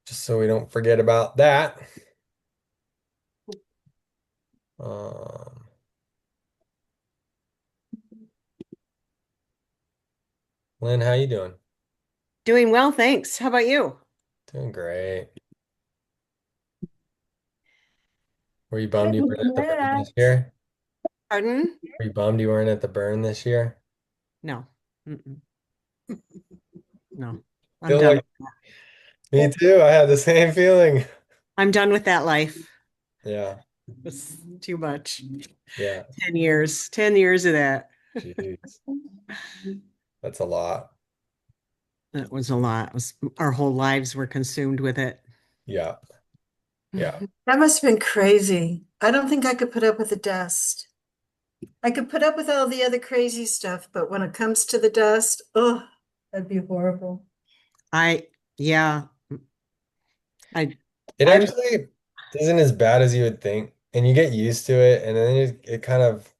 just so we don't forget about that. Um, Lynn, how you doing? Doing well, thanks. How about you? Doing great. Were you bummed you Good. weren't at the burn this year? Pardon? Were you bummed you weren't at the burn this year? No. Mm-mm. No. I'm Feel done. like me too. I had the same feeling. I'm done with that life. Yeah, It's too much. yeah. 10 years. 10 years of that. Jeez, that's a lot. That was a lot. Our whole lives were consumed with it. Yeah, yeah, That must have been crazy. I don't think I could put up with the dust. I could put up with all the other crazy stuff, but when it comes to the dust, oh, that'd be horrible. I, yeah, I, it I'm, actually isn't as bad as you would think, and you get used to it, and then it kind of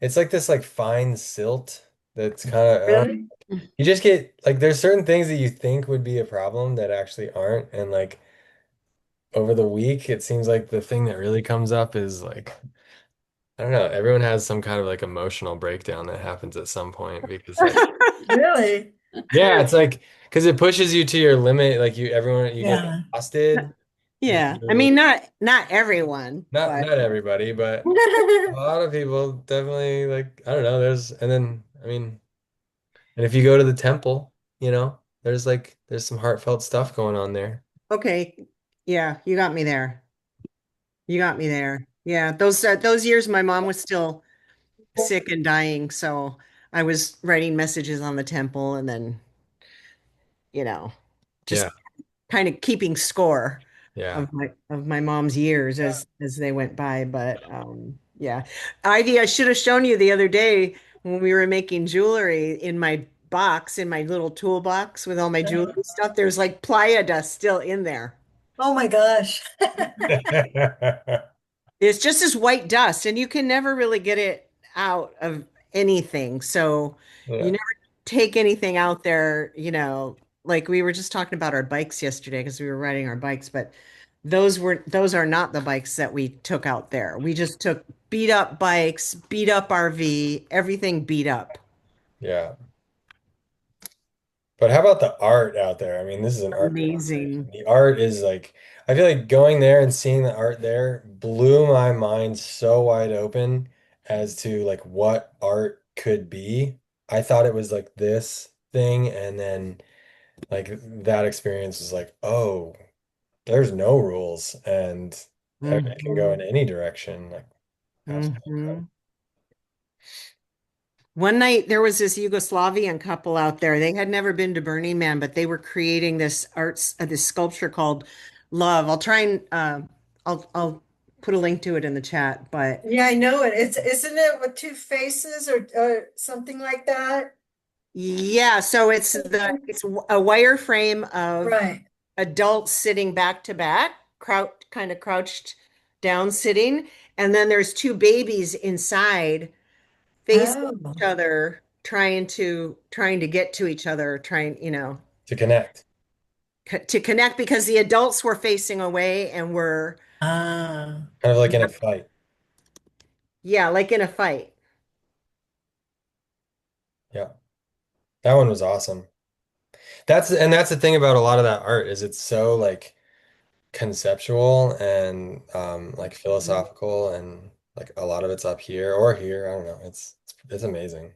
it's like this like fine silt that's kind of Really? you just get like there's certain things that you think would be a problem that actually aren't, and like over the week it seems like the thing that really comes up is like I don't know, everyone has some kind of like emotional breakdown that happens at some point because like Really? yeah, it's like because it pushes you to your limit, like you get Yeah. exhausted. yeah. I You mean, not everyone, but not everybody, but a lot of people definitely like I don't know, there's and then I mean and if you go to the temple, there's some heartfelt stuff going on there. okay. Yeah, you got me there. You got me there. Yeah, those years my mom was still sick and dying, so I was writing messages on the temple and then, you know, Yeah, just kind of keeping score yeah. of my mom's years as they went by. But yeah. Ivy, I should have shown you the other day when we were making jewelry in my box, in my little toolbox with all my jewelry stuff. There's like playa dust still in there. Oh my gosh. It's just this white dust, and you can never really get it out of anything. So you Yeah, never take anything out there, like we were just talking about our bikes yesterday because we were riding our bikes, but those are not the bikes that we took out there. We just took beat up bikes, beat up RV, everything beat up. yeah. But how about the art out there? I mean, this is an art conversation. Amazing. The art is like, I feel like going there and seeing the art there blew my mind so wide open as to like what art could be. I thought it was like this thing, and then like that experience was like, oh, there's no rules, and it can go in Hmm. any direction. Like, absolutely incredible. Hmm. One night there was this Yugoslavian couple out there. They had never been to Burning Man, but they were creating this sculpture called Love. I'll try and I'll put a link to it in the chat. But Yeah, I know it. Isn't it with two faces or something like that? yeah, so it's a wireframe of Right. adults sitting back to back, kind of crouched down sitting, and then there's two babies inside facing Oh. each other, trying to get to each other, To connect, to connect because the adults were facing away and were, Ah. kind of like in a fight. yeah, like in a fight. Yeah, that one was awesome. That's the thing about a lot of that art is it's so like conceptual and like philosophical and like a lot of it's up here or here. I don't know. It's amazing.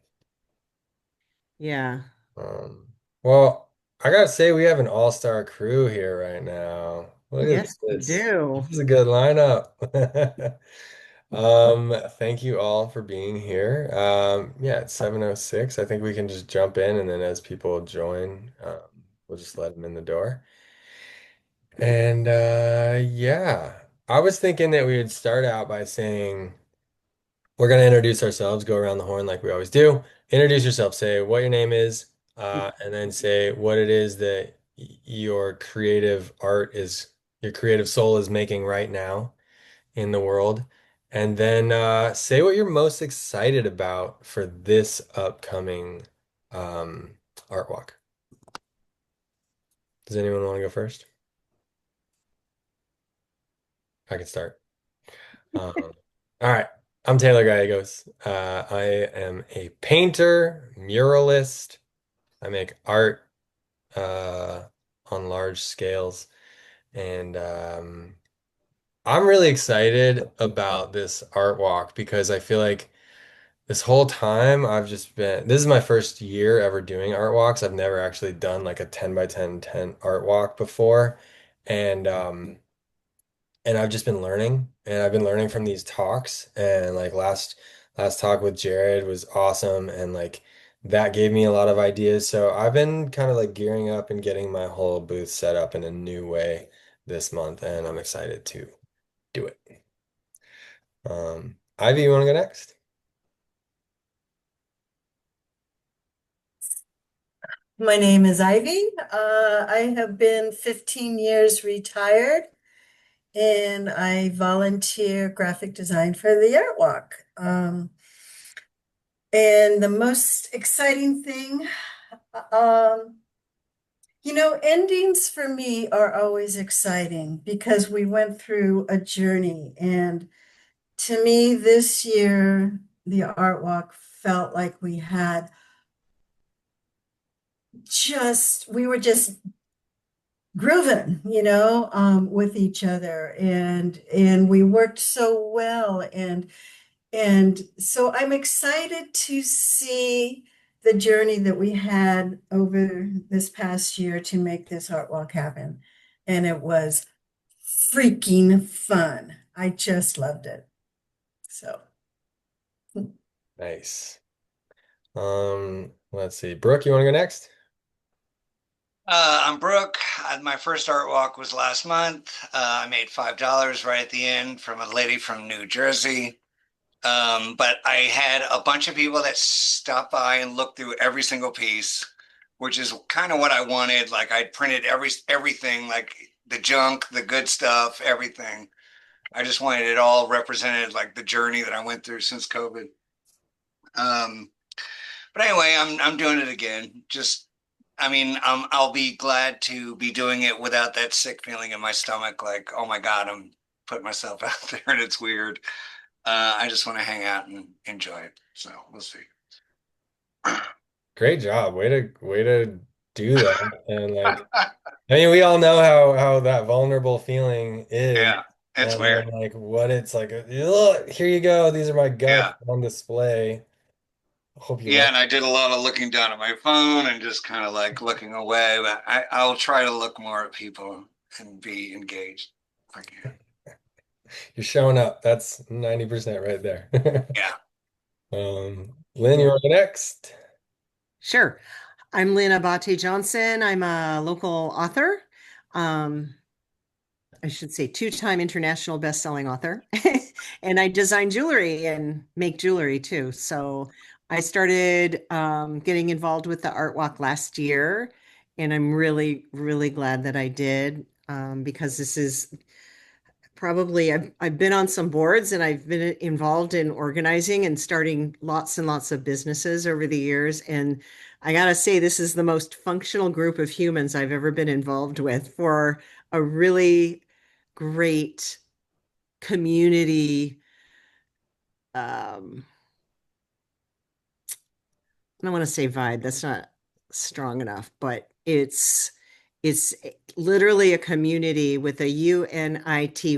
Yeah. Um, well, I gotta say we have an all-star crew here right now. Look at Yes, we this. do. This is a good lineup. Thank you all for being here. Yeah, it's 7:06. I think we can just jump in and then as people join, we'll just let them in the door. And yeah, I was thinking that we would start out by saying we're going to introduce ourselves, go around the horn like we always do. Introduce yourself, say what your name is, and then say what it is that your creative art is, your creative soul is making right now in the world. And then say what you're most excited about for this upcoming um, art walk. Does anyone want to go first? I can start. All right. I'm Taylor Gallegos. I am a painter, muralist. I make art uh, on large scales, and I'm really excited about this art walk because I feel like this whole time I've just been, this is my first year ever doing art walks. I've never actually done like a 10 by 10 tent art walk before. And and I've just been learning and I've been learning from these talks and like last talk with Jared was awesome and like that gave me a lot of ideas. So I've been kind of like gearing up and getting my whole booth set up in a new way this month and I'm excited to do it. Ivy, you want to go next? My name is Ivy. I have been 15 years retired and I volunteer graphic design for the Art Walk. And the most exciting thing, um, endings for me are always exciting because we went through a journey. And to me, this year, the Art Walk felt like we were just grooving, with each other, and we worked so well, and so I'm excited to see the journey that we had over this past year to make this art walk happen, and it was freaking fun. I just loved it. So Nice. Let's see. Brooke, you want to go next? I'm Brooke. My first art walk was last month. I made $5 right at the end from a lady from New Jersey. But I had a bunch of people that stopped by and looked through every single piece, which is kind of what I wanted. Like I printed everything, like the junk, the good stuff, everything. I just wanted it all represented, like the journey that I went through since COVID. Um, but anyway, I'm doing it again. Just, I mean, I'll be glad to be doing it without that sick feeling in my stomach, like, oh my God, I'm putting myself out there and it's weird. I just want to hang out and enjoy it. So we'll see. Great job. Way to do that. And like I mean, we all know how that vulnerable feeling is. Yeah, it's And weird. then like what it's like, look, here you go. These are my guts Yeah. on display. Hope you Yeah, like and I did a lot of looking down at my phone and just kind of like looking away. But I'll try to look more at people and be engaged if I can. you're showing up. That's 90% right there. Yeah. Lynn, you Yeah, want to go next? sure. I'm Lynn Abate Johnson. I'm a local author. Um, I should say two-time international best-selling author. And I design jewelry and make jewelry too. So I started getting involved with the Art Walk last year, and I'm really, really glad that I did because this is probably I've been on some boards and I've been involved in organizing and starting lots and lots of businesses over the years. And I gotta say, this is the most functional group of humans I've ever been involved with for a really great community. I don't want to say vibe. That's not strong enough, but it's literally a community with a unity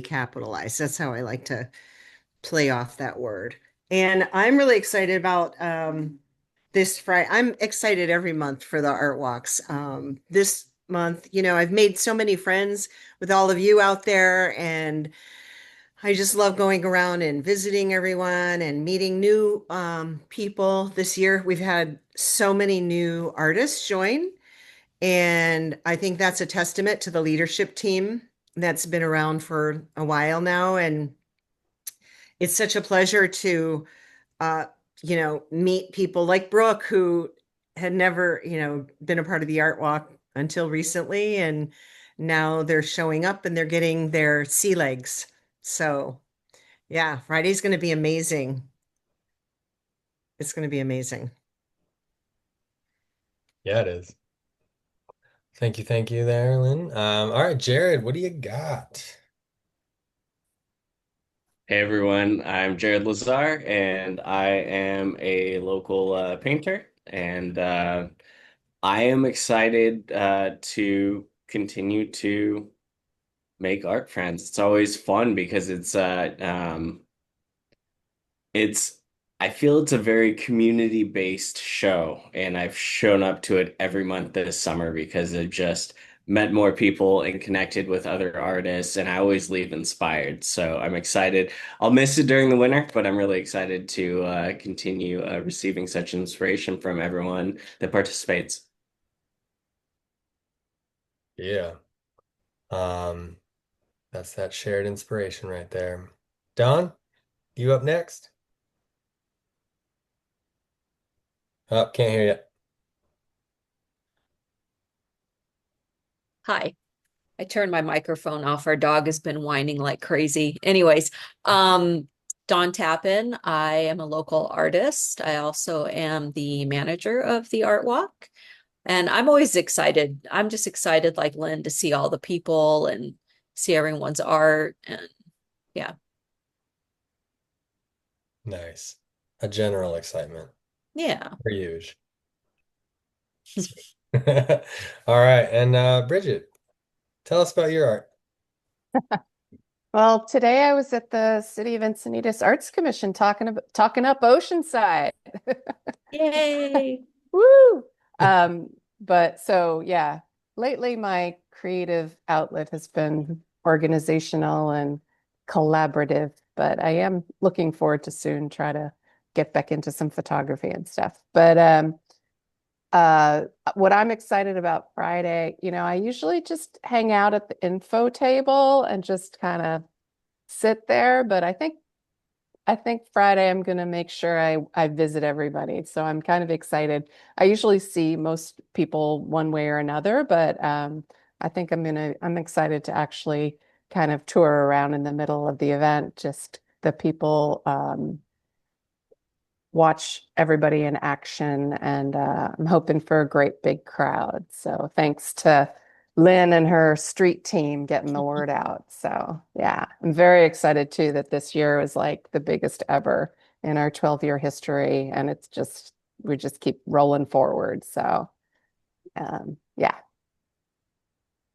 capitalized. That's how I like to play off that word. And I'm really excited about this Friday. I'm excited every month for the art walks. This month, I've made so many friends with all of you out there, and I just love going around and visiting everyone and meeting new people. This year, we've had so many new artists join, and I think that's a testament to the leadership team that's been around for a while now. And it's such a pleasure to, uh, meet people like Brooke, who had never, been a part of the art walk until recently. And now they're showing up and they're getting their sea legs. So, yeah, Friday's going to be amazing. It's going to be amazing. Yeah, it is. Thank you there, Lynn. All right, Jared, what do you got? Hey everyone, I'm Jared Lazar, and I am a local painter, and I am excited to continue to make art friends. It's always fun because it's I feel it's a very community-based show, and I've shown up to it every month this summer because I've just met more people and connected with other artists, and I always leave inspired. So I'm excited. I'll miss it during the winter, but I'm really excited to continue receiving such inspiration from everyone that participates. Yeah. Um, that's that shared inspiration right there. Don, you up next? Oh, can't hear you. Hi. I turned my microphone off. Our dog has been whining like crazy. Anyways, Dawn Tappan. I am a local artist. I also am the manager of the Art Walk. And I'm always excited. I'm just excited, like Lynn, to see all the people and see everyone's art. And yeah, Nice. A general excitement. yeah. For huge. All right, and Bridget, tell us about your art. Well, today I was at the City of Encinitas Arts Commission talking up Oceanside. Yay. Woo! Um, but so yeah, lately my creative outlet has been organizational and collaborative, but I am looking forward to soon try to get back into some photography and stuff. But what I'm excited about Friday, I usually just hang out at the info table and just kind of sit there, but I think Friday I'm gonna make sure I visit everybody. So I'm kind of excited. I usually see most people one way or another, but I think I'm excited to actually kind of tour around in the middle of the event, just the people watch everybody in action, and I'm hoping for a great big crowd. So thanks to Lynn and her street team getting the word out. So yeah, I'm very excited too that this year was like the biggest ever in our 12-year history, and we just keep rolling forward. So yeah.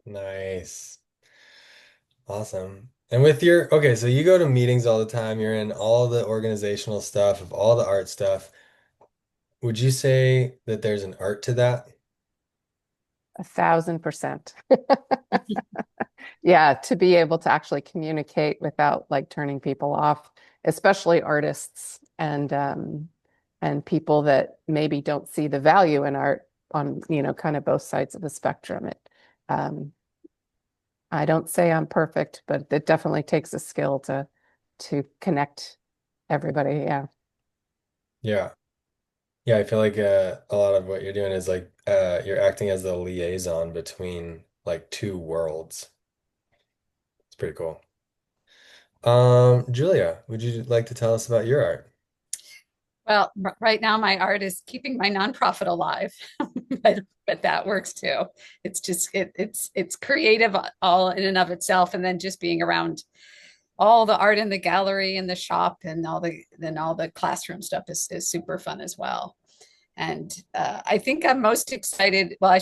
Nice. Awesome. And with your, okay, so you go to meetings all the time, you're in all the organizational stuff of all the art stuff. Would you say that there's an art to that? 1,000%. Yeah, to be able to actually communicate without like turning people off, especially artists and people that maybe don't see the value in art on, kind of both sides of the spectrum. Um, I don't say I'm perfect, but it definitely takes a skill to connect everybody. Yeah. Yeah. Yeah, I feel like a lot of what you're doing is like you're acting as the liaison between like two worlds. It's pretty cool. Julia, would you like to tell us about your art? Well, right now my art is keeping my nonprofit alive, but that works too. It's just it's creative all in and of itself, and then just being around all the art in the gallery and the shop and all the classroom stuff is super fun as well. And I think I'm most excited. Well,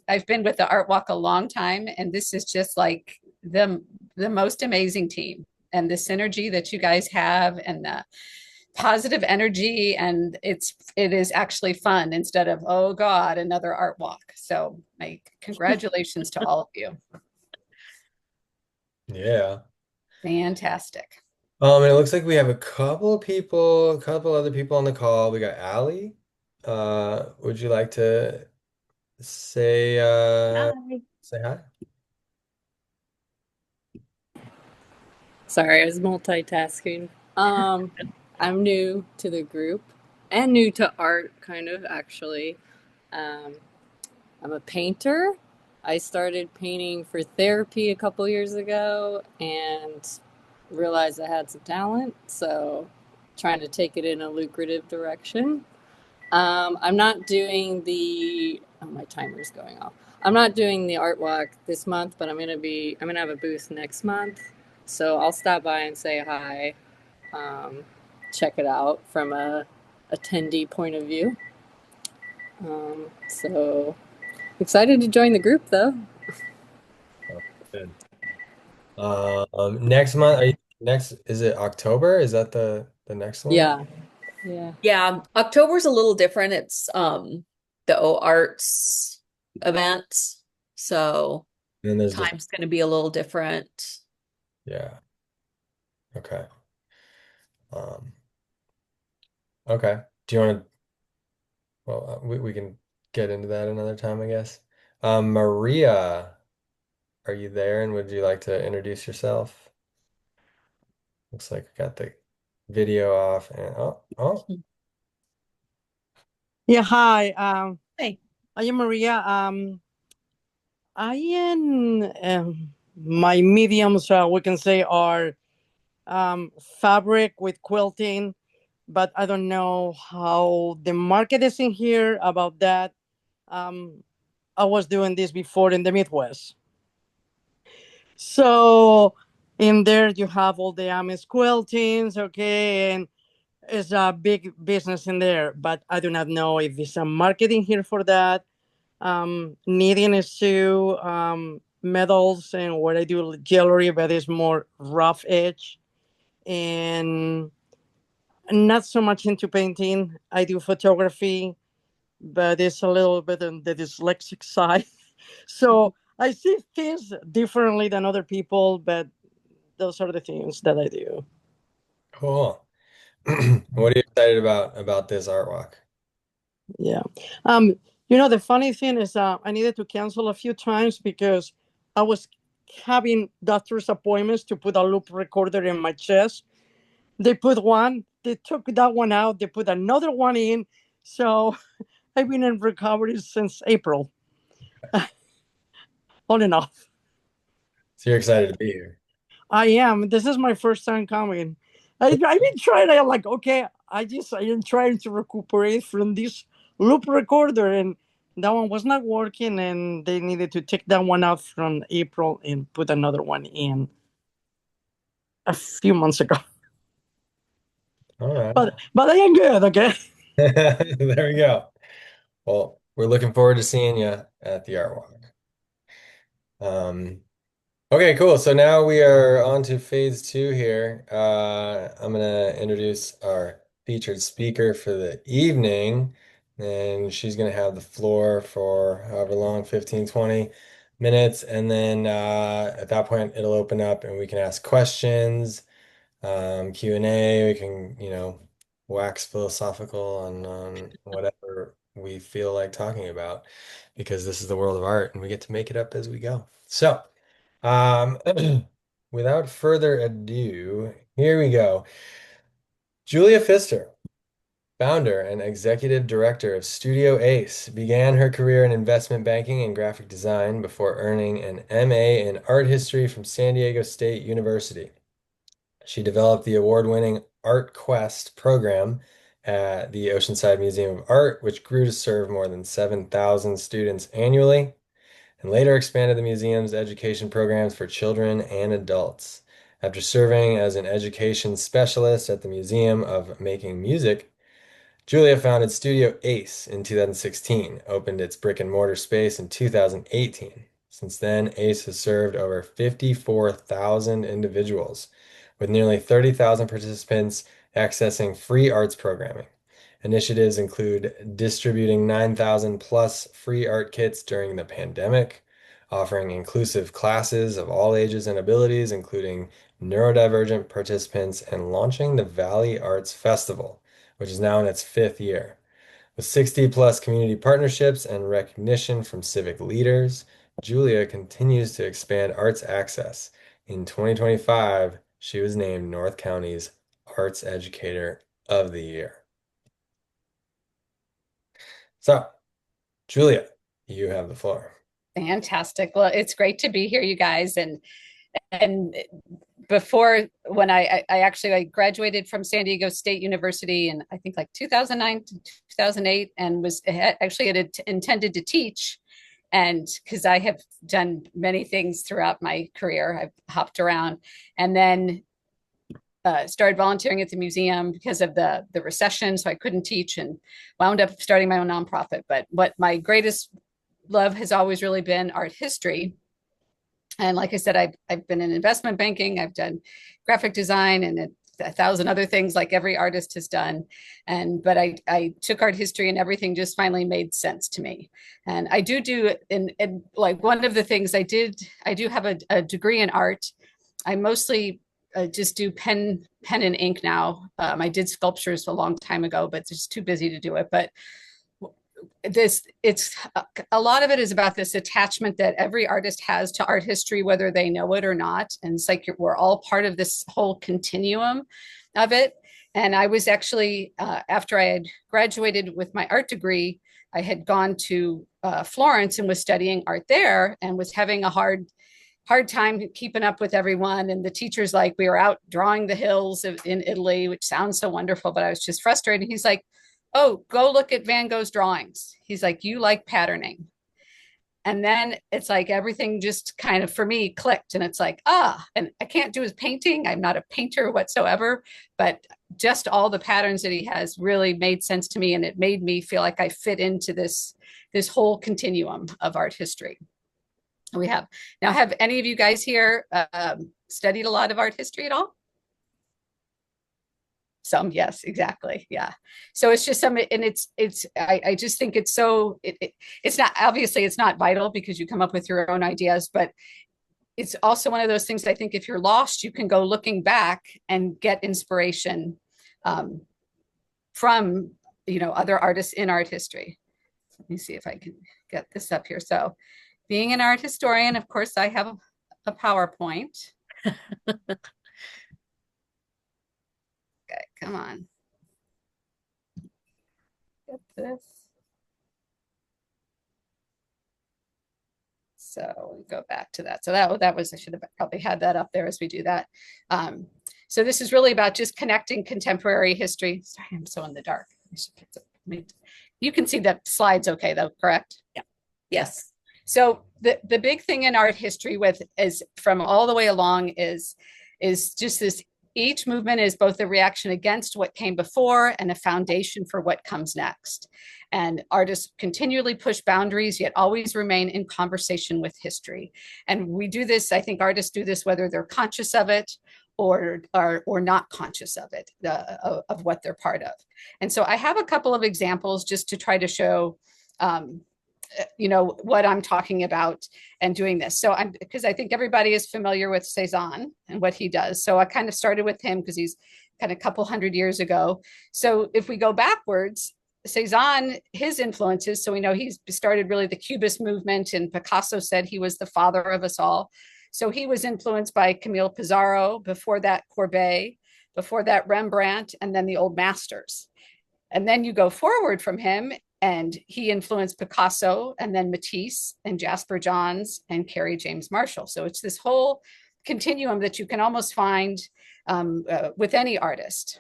I've been with the Art Walk a long time, and this is just like the most amazing team and the synergy that you guys have and the positive energy, and it is actually fun instead of, oh God, another art walk. So my congratulations to all of you. Yeah. Fantastic. And it looks like we have a couple other people on the call. We got Allie. Would you like to say Hi. say hi? Sorry, I was multitasking. I'm new to the group and new to art, kind of actually. Um, I'm a painter. I started painting for therapy a couple years ago and realized I had some talent, so trying to take it in a lucrative direction. I'm not doing the Oh, my timer's going off. I'm not doing the art walk this month, but I'm gonna have a booth next month. So I'll stop by and say hi, check it out from a attendee point of view. So excited to join the group though. Oh, good. Next month, next, is it October? Is that the next one? Yeah, yeah. Yeah, October's a little different. It's the O Arts event. So And then there's different, time's going to be a little different. yeah. Okay. Um, okay. Do you want to, well, we can get into that another time, I guess. Maria, are you there and would you like to introduce yourself? Looks like we got the video off and oh, Yeah, hi. Hey. I am Maria. I am my mediums, we can say, are fabric with quilting, but I don't know how the market is in here about that. Um, I was doing this before in the Midwest, so in there you have all the Amish quiltings, okay, and it's a big business in there. But I do not know if there's a marketing here for that. Knitting is too, medals and what I do jewelry, but it's more rough edge, and not so much into painting. I do photography, but it's a little bit on the dyslexic side. So I see things differently than other people, but those are the things that I do. cool. What are you excited about this art walk? Yeah. The funny thing is, I needed to cancel a few times because I was having doctor's appointments to put a loop recorder in my chest. They put one, they took that one out, they put another one in. So I've been in recovery since April, on and off. So you're excited to be here. I am. This is my first time coming. I've been trying. I'm like, okay, I am trying to recuperate from this loop recorder, and that one was not working, and they needed to take that one out from April and put another one in a few months ago. All right. But I am good. Okay. There we go. Well, we're looking forward to seeing you at the art walk. Okay, cool. So now we are on to phase two here. I'm gonna introduce our featured speaker for the evening, and she's gonna have the floor for however long, 15, 20 minutes, and then at that point it'll open up and we can ask questions, Q&A. We can, wax philosophical on whatever we feel like talking about, because this is the world of art and we get to make it up as we go. So. Um, without further ado, here we go. Julia Pfister, founder and executive director of Studio Ace, began her career in investment banking and graphic design before earning an MA in art history from San Diego State University. She developed the award-winning ArtQuest program at the Oceanside Museum of Art, which grew to serve more than 7,000 students annually, and later expanded the museum's education programs for children and adults. After serving as an education specialist at the Museum of Making Music, Julia founded Studio Ace in 2016, opened its brick and mortar space in 2018. Since then, Ace has served over 54,000 individuals, with nearly 30,000 participants accessing free arts programming. Initiatives include distributing 9,000 plus free art kits during the pandemic, offering inclusive classes of all ages and abilities, including neurodivergent participants, and launching the Valley Arts Festival, which is now in its fifth year. With 60 plus community partnerships and recognition from civic leaders, Julia continues to expand arts access. In 2025, she was named North County's Arts Educator of the Year. So, Julia, you have the floor. Fantastic. Well, it's great to be here, you guys. And And before, when I actually I graduated from San Diego State University in I think like 2009 to 2008, and was actually had intended to teach. And because I have done many things throughout my career, I've hopped around, and then started volunteering at the museum because of the recession, so I couldn't teach, and wound up starting my own nonprofit. But what my greatest love has always really been art history. And like I said, I've been in investment banking, I've done graphic design, and a thousand other things like every artist has done. And but I took art history, and everything just finally made sense to me. And I do in like one of the things I do have a degree in art. I mostly just do pen and ink now. I did sculptures a long time ago, but just too busy to do it. But this it's a lot of it is about this attachment that every artist has to art history, whether they know it or not. And it's like we're all part of this whole continuum of it. And I was actually after I had graduated with my art degree, I had gone to Florence and was studying art there, and was having a hard time keeping up with everyone. And the teachers, like, we were out drawing the hills in Italy, which sounds so wonderful, but I was just frustrated. He's like, oh, go look at Van Gogh's drawings. He's like, you like patterning. And then it's like everything just kind of for me clicked. And it's like, and I can't do his painting. I'm not a painter whatsoever, but just all the patterns that he has really made sense to me. And it made me feel like I fit into this whole continuum of art history. We have now, have any of you guys here studied a lot of art history at all? Some, yes, exactly. Yeah. So it's just some, and I just think it's so, it's not, obviously it's not vital because you come up with your own ideas, but it's also one of those things. I think if you're lost, you can go looking back and get inspiration from, other artists in art history. Let me see if I can get this up here. So being an art historian, of course, I have a PowerPoint. Okay, come on. Get this. So we go back to that. So that was, I should have probably had that up there as we do that. So this is really about just connecting contemporary history. Sorry, I'm so in the dark. You can see the slides okay though, correct? Yeah. Yes. So the big thing in art history is from all the way along is just this. Each movement is both a reaction against what came before and a foundation for what comes next. And artists continually push boundaries, yet always remain in conversation with history. And we do this, I think artists do this whether they're conscious of it or not conscious of it, of what they're part of. And so I have a couple of examples just to try to show what I'm talking about and doing this. So because I think everybody is familiar with Cezanne and what he does. So I kind of started with him because he's kind of a couple hundred years ago. So if we go backwards, Cezanne, his influences, so we know he's started really the Cubist movement, and Picasso said he was the father of us all. So he was influenced by Camille Pissarro, before that Courbet, before that Rembrandt, and then the old masters. And then you go forward from him, and he influenced Picasso, and then Matisse, and Jasper Johns, and Carrie James Marshall. So it's this whole continuum that you can almost find with any artist.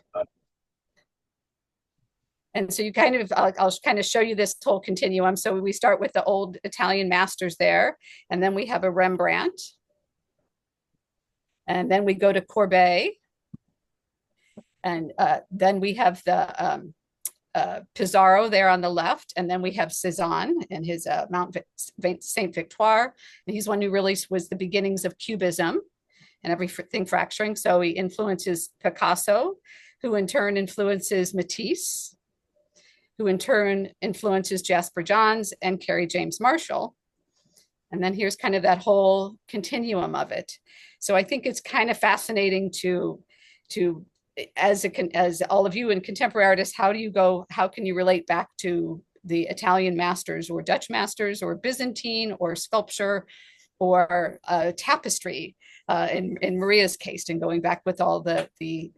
And so you I'll kind of show you this whole continuum. So we start with the old Italian masters there, and then we have a Rembrandt. And then we go to Courbet. And then we have the Pissarro there on the left, and then we have Cezanne and his Mount Saint Victoire, and he's one who really was the beginnings of Cubism and everything fracturing. So he influences Picasso, who in turn influences Matisse, who in turn influences Jasper Johns and Carrie James Marshall. And then here's kind of that whole continuum of it. So I think it's kind of fascinating to as all of you in contemporary artists, how can you relate back to the Italian masters or Dutch masters or Byzantine or sculpture or tapestry in Maria's case, and going back with all with the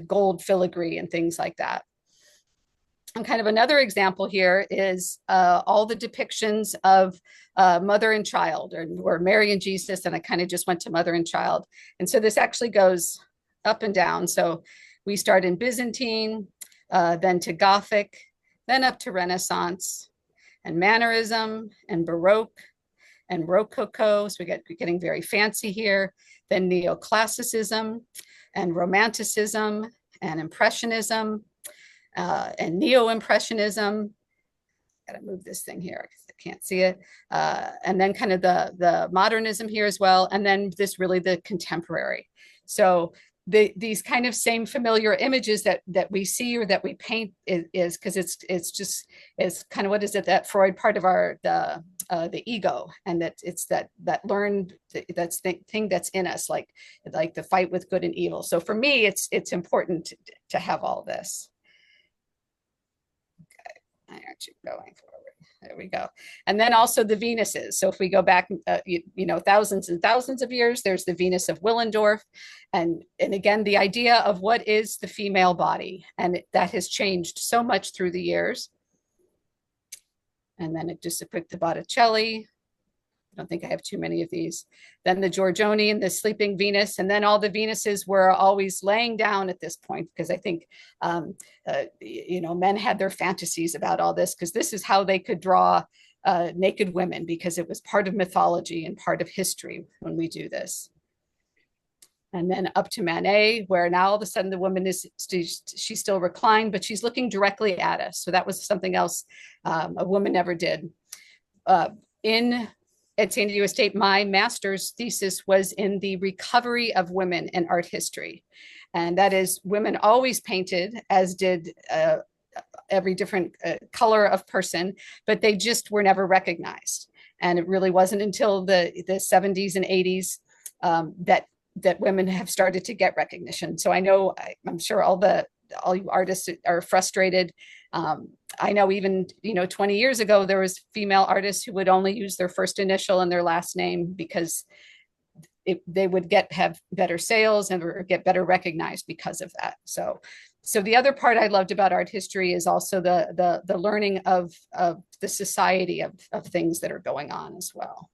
gold filigree and things like that. And kind of another example here is all the depictions of mother and child, or Mary and Jesus, and I kind of just went to mother and child. And so this actually goes up and down. So we start in Byzantine, then to Gothic, then up to Renaissance, and Mannerism, and Baroque, and Rococo. So we're getting very fancy here. Then Neoclassicism, and Romanticism, and Impressionism, and Neo-Impressionism. Gotta move this thing here because I can't see it. And then kind of the modernism here as well. And then this really the contemporary. So these kind of same familiar images that we see or that we paint is because it's kind of, what is it, that Freud part of the ego, and that it's that learned, that's the thing that's in us, like the fight with good and evil. So for me, it's important to have all this. I aren't you going forward? There we go. And then also the Venuses. So if we go back, thousands and thousands of years, there's the Venus of Willendorf. And again, the idea of what is the female body. And that has changed so much through the years. And then just a quick to Botticelli. I don't think I have too many of these. Then the Giorgione and the Sleeping Venus. And then all the Venuses were always laying down at this point, because I think, men had their fantasies about all this, because this is how they could draw naked women, because it was part of mythology and part of history when we do this. And then up to Manet, where now all of a sudden the woman she's still reclined, but she's looking directly at us. So that was something else a woman never did. At San Diego State, my master's thesis was in the recovery of women in art history. And that is, women always painted, as did every different color of person, but they just were never recognized. And it really wasn't until the 70s and 80s that women have started to get recognition. So I'm sure all you artists are frustrated. I know even 20 years ago there was female artists who would only use their first initial and their last name, because they would have better sales and or get better recognized because of that. So the other part I loved about art history is also the learning of the society of things that are going on as well.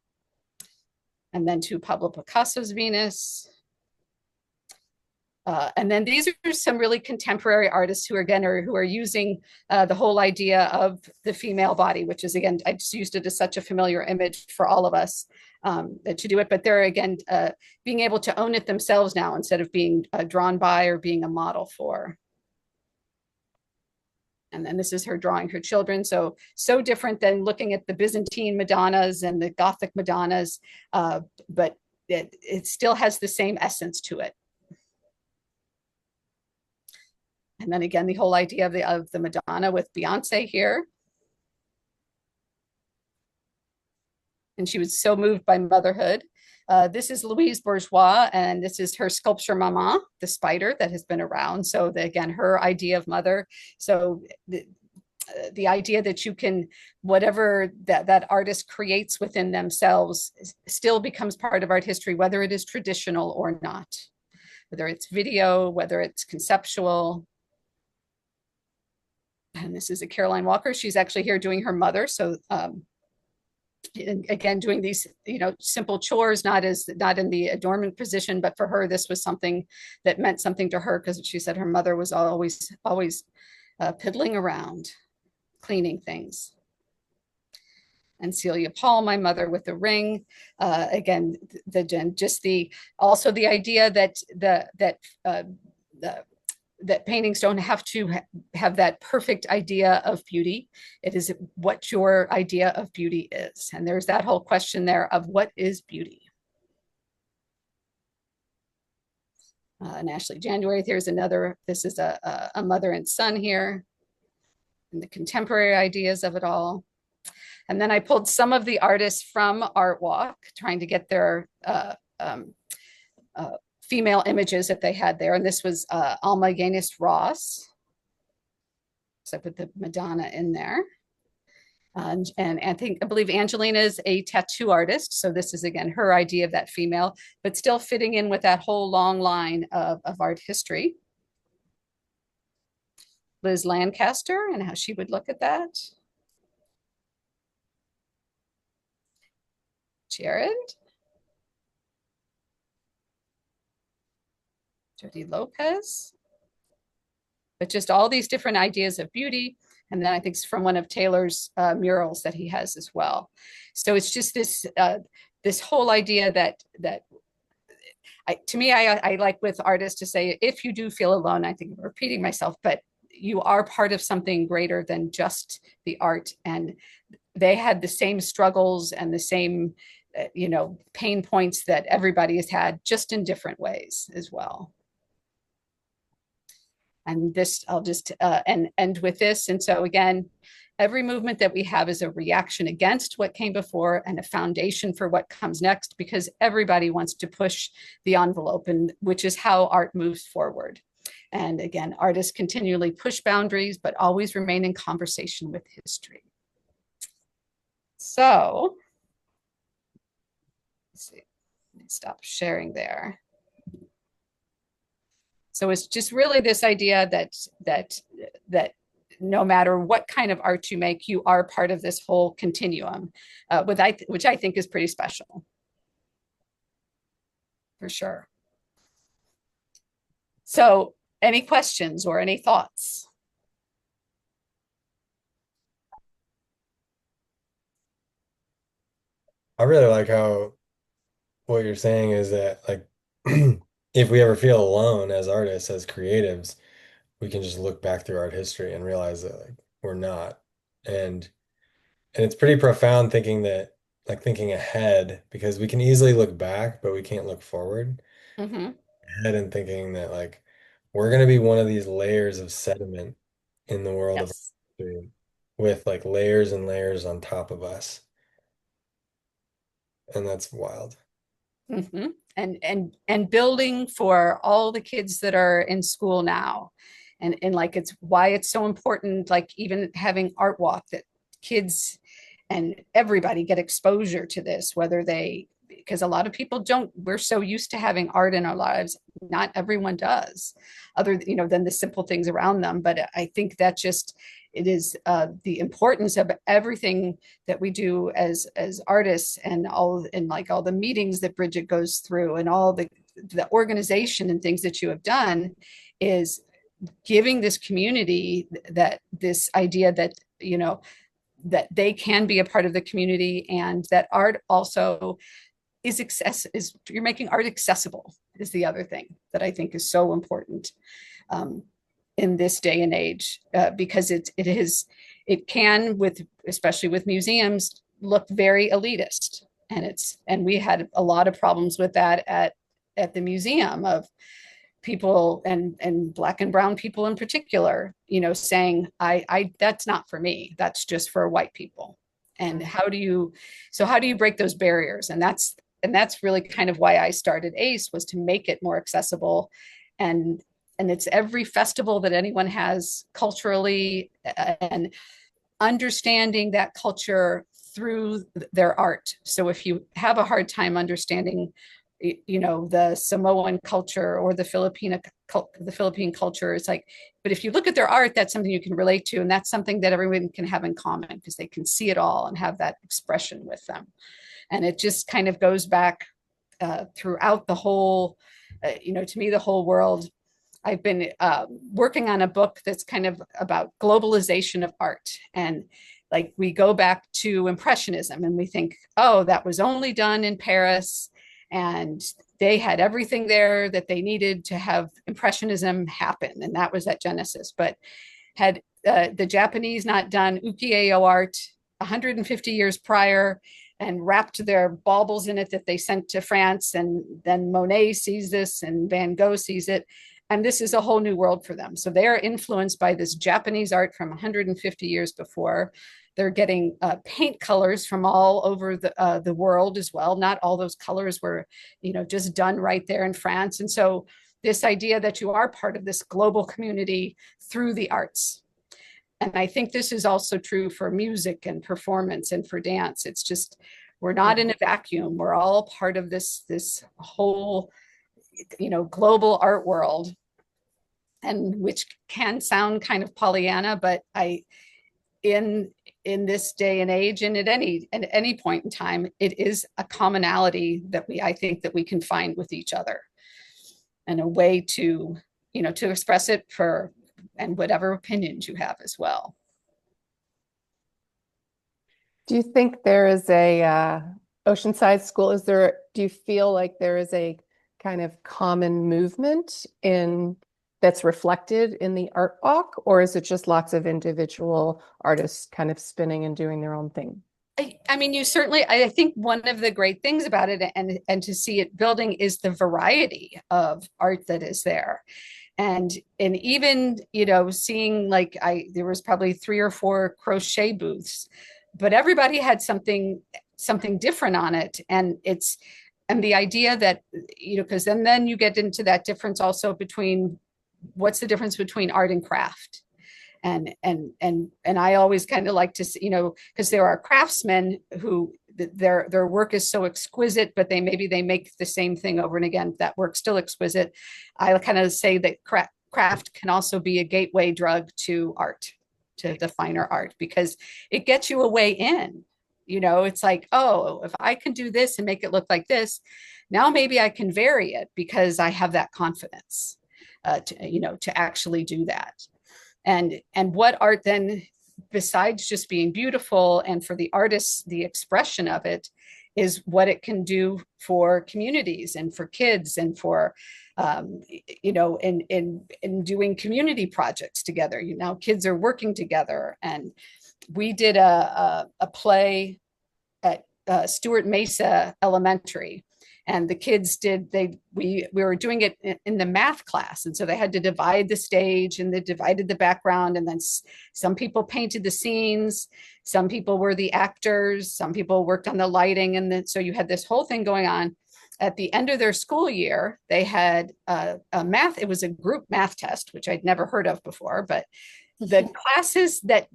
And then to Pablo Picasso's Venus. And then these are some really contemporary artists who are using the whole idea of the female body, which is, again, I just used it as such a familiar image for all of us to do it. But they're, again, being able to own it themselves now, instead of being drawn by or being a model for. And then this is her drawing her children. So different than looking at the Byzantine Madonnas and the Gothic Madonnas, but it still has the same essence to it. And then again, the whole idea of the Madonna with Beyonce here. And she was so moved by motherhood. This is Louise Bourgeois, and this is her sculpture Mama, the spider that has been around. So again, her idea of mother. So the idea that you can, whatever that artist creates within themselves still becomes part of art history, whether it is traditional or not, whether it's video, whether it's conceptual. And this is a Caroline Walker. She's actually here doing her mother. So again, doing these, simple chores, not in the adornment position, but for her, this was something that meant something to her, because she said her mother was always piddling around, cleaning things. And Celia Paul, my mother with the ring. Again, also the idea that paintings don't have to have that perfect idea of beauty. It is what your idea of beauty is. And there's that whole question there of what is beauty. And Ashley January, here's another, this is a mother and son here, and the contemporary ideas of it all. And then I pulled some of the artists from Art Walk, trying to get their female images that they had there. And this was Alma Yanis Ross. So I put the Madonna in there. And I believe Angelina is a tattoo artist. So this is, again, her idea of that female, but still fitting in with that whole long line of art history. Liz Lancaster and how she would look at that. Jared. Jody Lopez. But just all these different ideas of beauty. And then I think it's from one of Taylor's murals that he has as well. So it's just this whole idea that to me, I like with artists to say, if you do feel alone, I think I'm repeating myself, but you are part of something greater than just the art. And they had the same struggles and the same, pain points that everybody has had, just in different ways as well. And this, I'll just and end with this. And so again, every movement that we have is a reaction against what came before and a foundation for what comes next, because everybody wants to push the envelope, and which is how art moves forward. And again, artists continually push boundaries, but always remain in conversation with history. So, let's see, let me stop sharing there. So it's just really this idea that no matter what kind of art you make, you are part of this whole continuum, which I think is pretty special, for sure. So, any questions or any thoughts? I really like how what you're saying is that like if we ever feel alone as artists, as creatives, we can just look back through art history and realize that like we're not. And it's pretty profound thinking that like thinking ahead because we can easily look back, but we can't look forward. Mm-hmm. Ahead and thinking that like we're gonna be one of these layers of sediment in the world of Yes. history with like layers and layers on top of us. And that's wild. Mm-hmm. And building for all the kids that are in school now. And like it's why it's so important, like even having art walk, that kids and everybody get exposure to this, whether they, because a lot of people don't, we're so used to having art in our lives, not everyone does, other than the simple things around them. But I think that just it is the importance of everything that we do as artists, and like all the meetings that Bridget goes through, and all the organization and things that you have done, is giving this community that this idea that that they can be a part of the community, and that art also is you're making art accessible, is the other thing that I think is so important in this day and age, because it can, with especially with museums, look very elitist, and we had a lot of problems with that at the museum, of people and black and brown people in particular, saying, I that's not for me, that's just for white people. And how do you break those barriers? And that's really kind of why I started ACE, was to make it more accessible. And it's every festival that anyone has culturally, and understanding that culture through their art. So if you have a hard time understanding the Samoan culture or the Philippine culture, it's like, but if you look at their art, that's something you can relate to, and that's something that everyone can have in common, because they can see it all and have that expression with them. And it just kind of goes back throughout the whole, to me, the whole world. I've been working on a book that's kind of about globalization of art. And like we go back to Impressionism and we think, oh, that was only done in Paris, and they had everything there that they needed to have Impressionism happen. And that was at Genesis. But had the Japanese not done ukiyo art 150 years prior and wrapped their baubles in it that they sent to France, and then Monet sees this and Van Gogh sees it, and this is a whole new world for them. So they're influenced by this Japanese art from 150 years before. They're getting paint colors from all over the world as well. Not all those colors were, just done right there in France. And so this idea that you are part of this global community through the arts. And I think this is also true for music and performance and for dance. It's just, we're not in a vacuum. We're all part of this whole global art world. and which can sound kind of Pollyanna, but in in this day and age, and at any point in time, it is a commonality that I think that we can find with each other, and a way to, to express it for, and whatever opinions you have as well. Do you think there is a Oceanside School? Do you feel like there is a kind of common movement that's reflected in the art walk, or is it just lots of individual artists kind of spinning and doing their own thing? I mean, I think one of the great things about it, and to see it building, is the variety of art that is there. And even, seeing, like, there was probably 3 or 4 crochet booths, but everybody had something different on it. And the idea that, because then you get into that difference also between, what's the difference between art and craft. And I always kind of like to see, because there are craftsmen who their work is so exquisite, but they make the same thing over and again. That work's still exquisite. I kind of say that craft can also be a gateway drug to art, to the finer art, because it gets you a way in. It's like, oh, if I can do this and make it look like this, now maybe I can vary it because I have that confidence, to actually do that. And what art then, besides just being beautiful, and for the artists, the expression of it, is what it can do for communities and for kids, and for in doing community projects together. Kids are working together, and we did a play at Stewart Mesa Elementary, and the kids we were doing it in the math class, and so they had to divide the stage, and they divided the background, and then some people painted the scenes, some people were the actors, some people worked on the lighting, and then so you had this whole thing going on. At the end of their school year, they had it was a group math test, which I'd never heard of before, but the classes that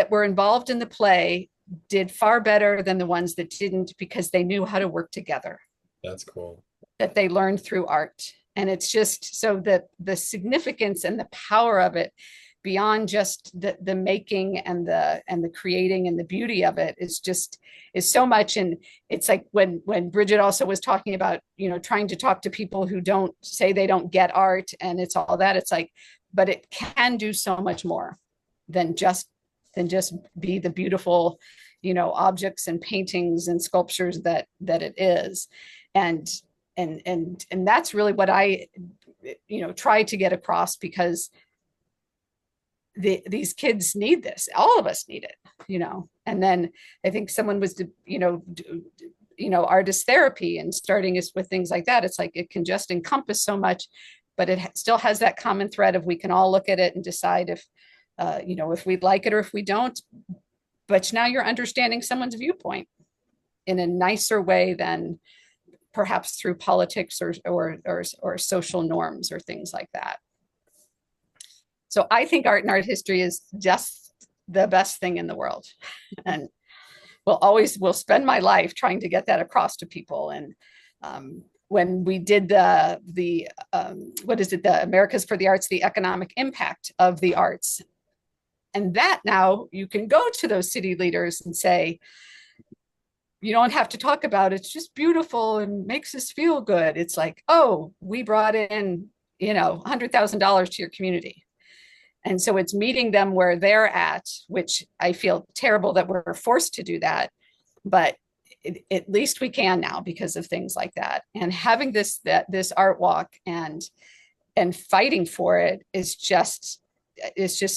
were involved in the play did far better than the ones that didn't, because they knew how to work together. That's cool. That they learned through art. And it's just so that the significance and the power of it, beyond just the making and the creating and the beauty of it, is so much. And it's like when Bridget also was talking about, trying to talk to people who don't say they don't get art, and it's all that, it's like, but it can do so much more than just be the beautiful, objects and paintings and sculptures that it is. And that's really what I, try to get across, because these kids need this. All of us need it, and then I think someone was, artist therapy, and starting us with things like that. It's like, it can just encompass so much, but it still has that common thread of, we can all look at it and decide if, if we'd like it or if we don't. But now you're understanding someone's viewpoint in a nicer way than perhaps through politics or social norms or things like that. So I think art and art history is just the best thing in the world, and will spend my life trying to get that across to people. And when we did the Americas for the Arts, the economic impact of the arts, and that now you can go to those city leaders and say, you don't have to talk about it. It's just beautiful and makes us feel good. It's like, oh, we brought in, $100,000 to your community. And so it's meeting them where they're at, which I feel terrible that we're forced to do that. But at least we can now, because of things like that. And having this art walk and fighting for it is just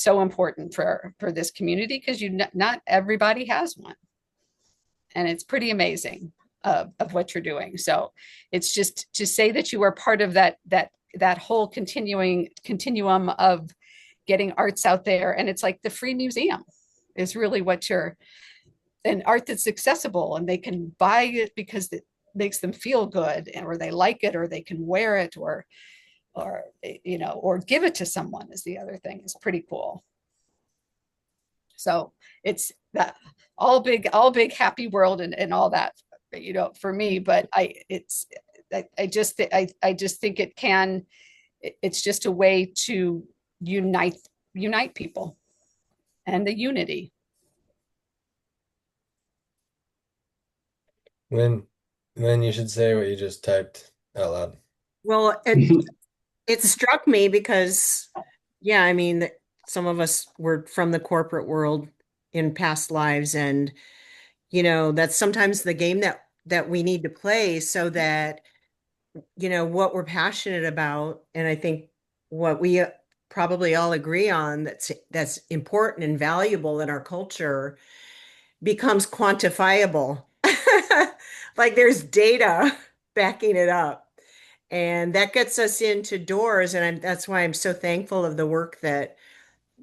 so important for this community, because not everybody has one. And it's pretty amazing of what you're doing. So it's just to say that you are part of that whole continuum of getting arts out there. And it's like the free museum is really what an art that's accessible, and they can buy it because it makes them feel good, or they like it, or they can wear it, or give it to someone is the other thing. Is pretty cool. So it's that all big happy world and all that, for me. But I just think it can it's just a way to unite people and the unity. Then then you should say what you just typed out loud. Well, it struck me because, yeah, I mean, some of us were from the corporate world in past lives, and that's sometimes the game that we need to play so that what we're passionate about, and I think what we probably all agree on that's important and valuable in our culture becomes quantifiable. Like there's data backing it up. And that gets us into doors, and that's why I'm so thankful of the work that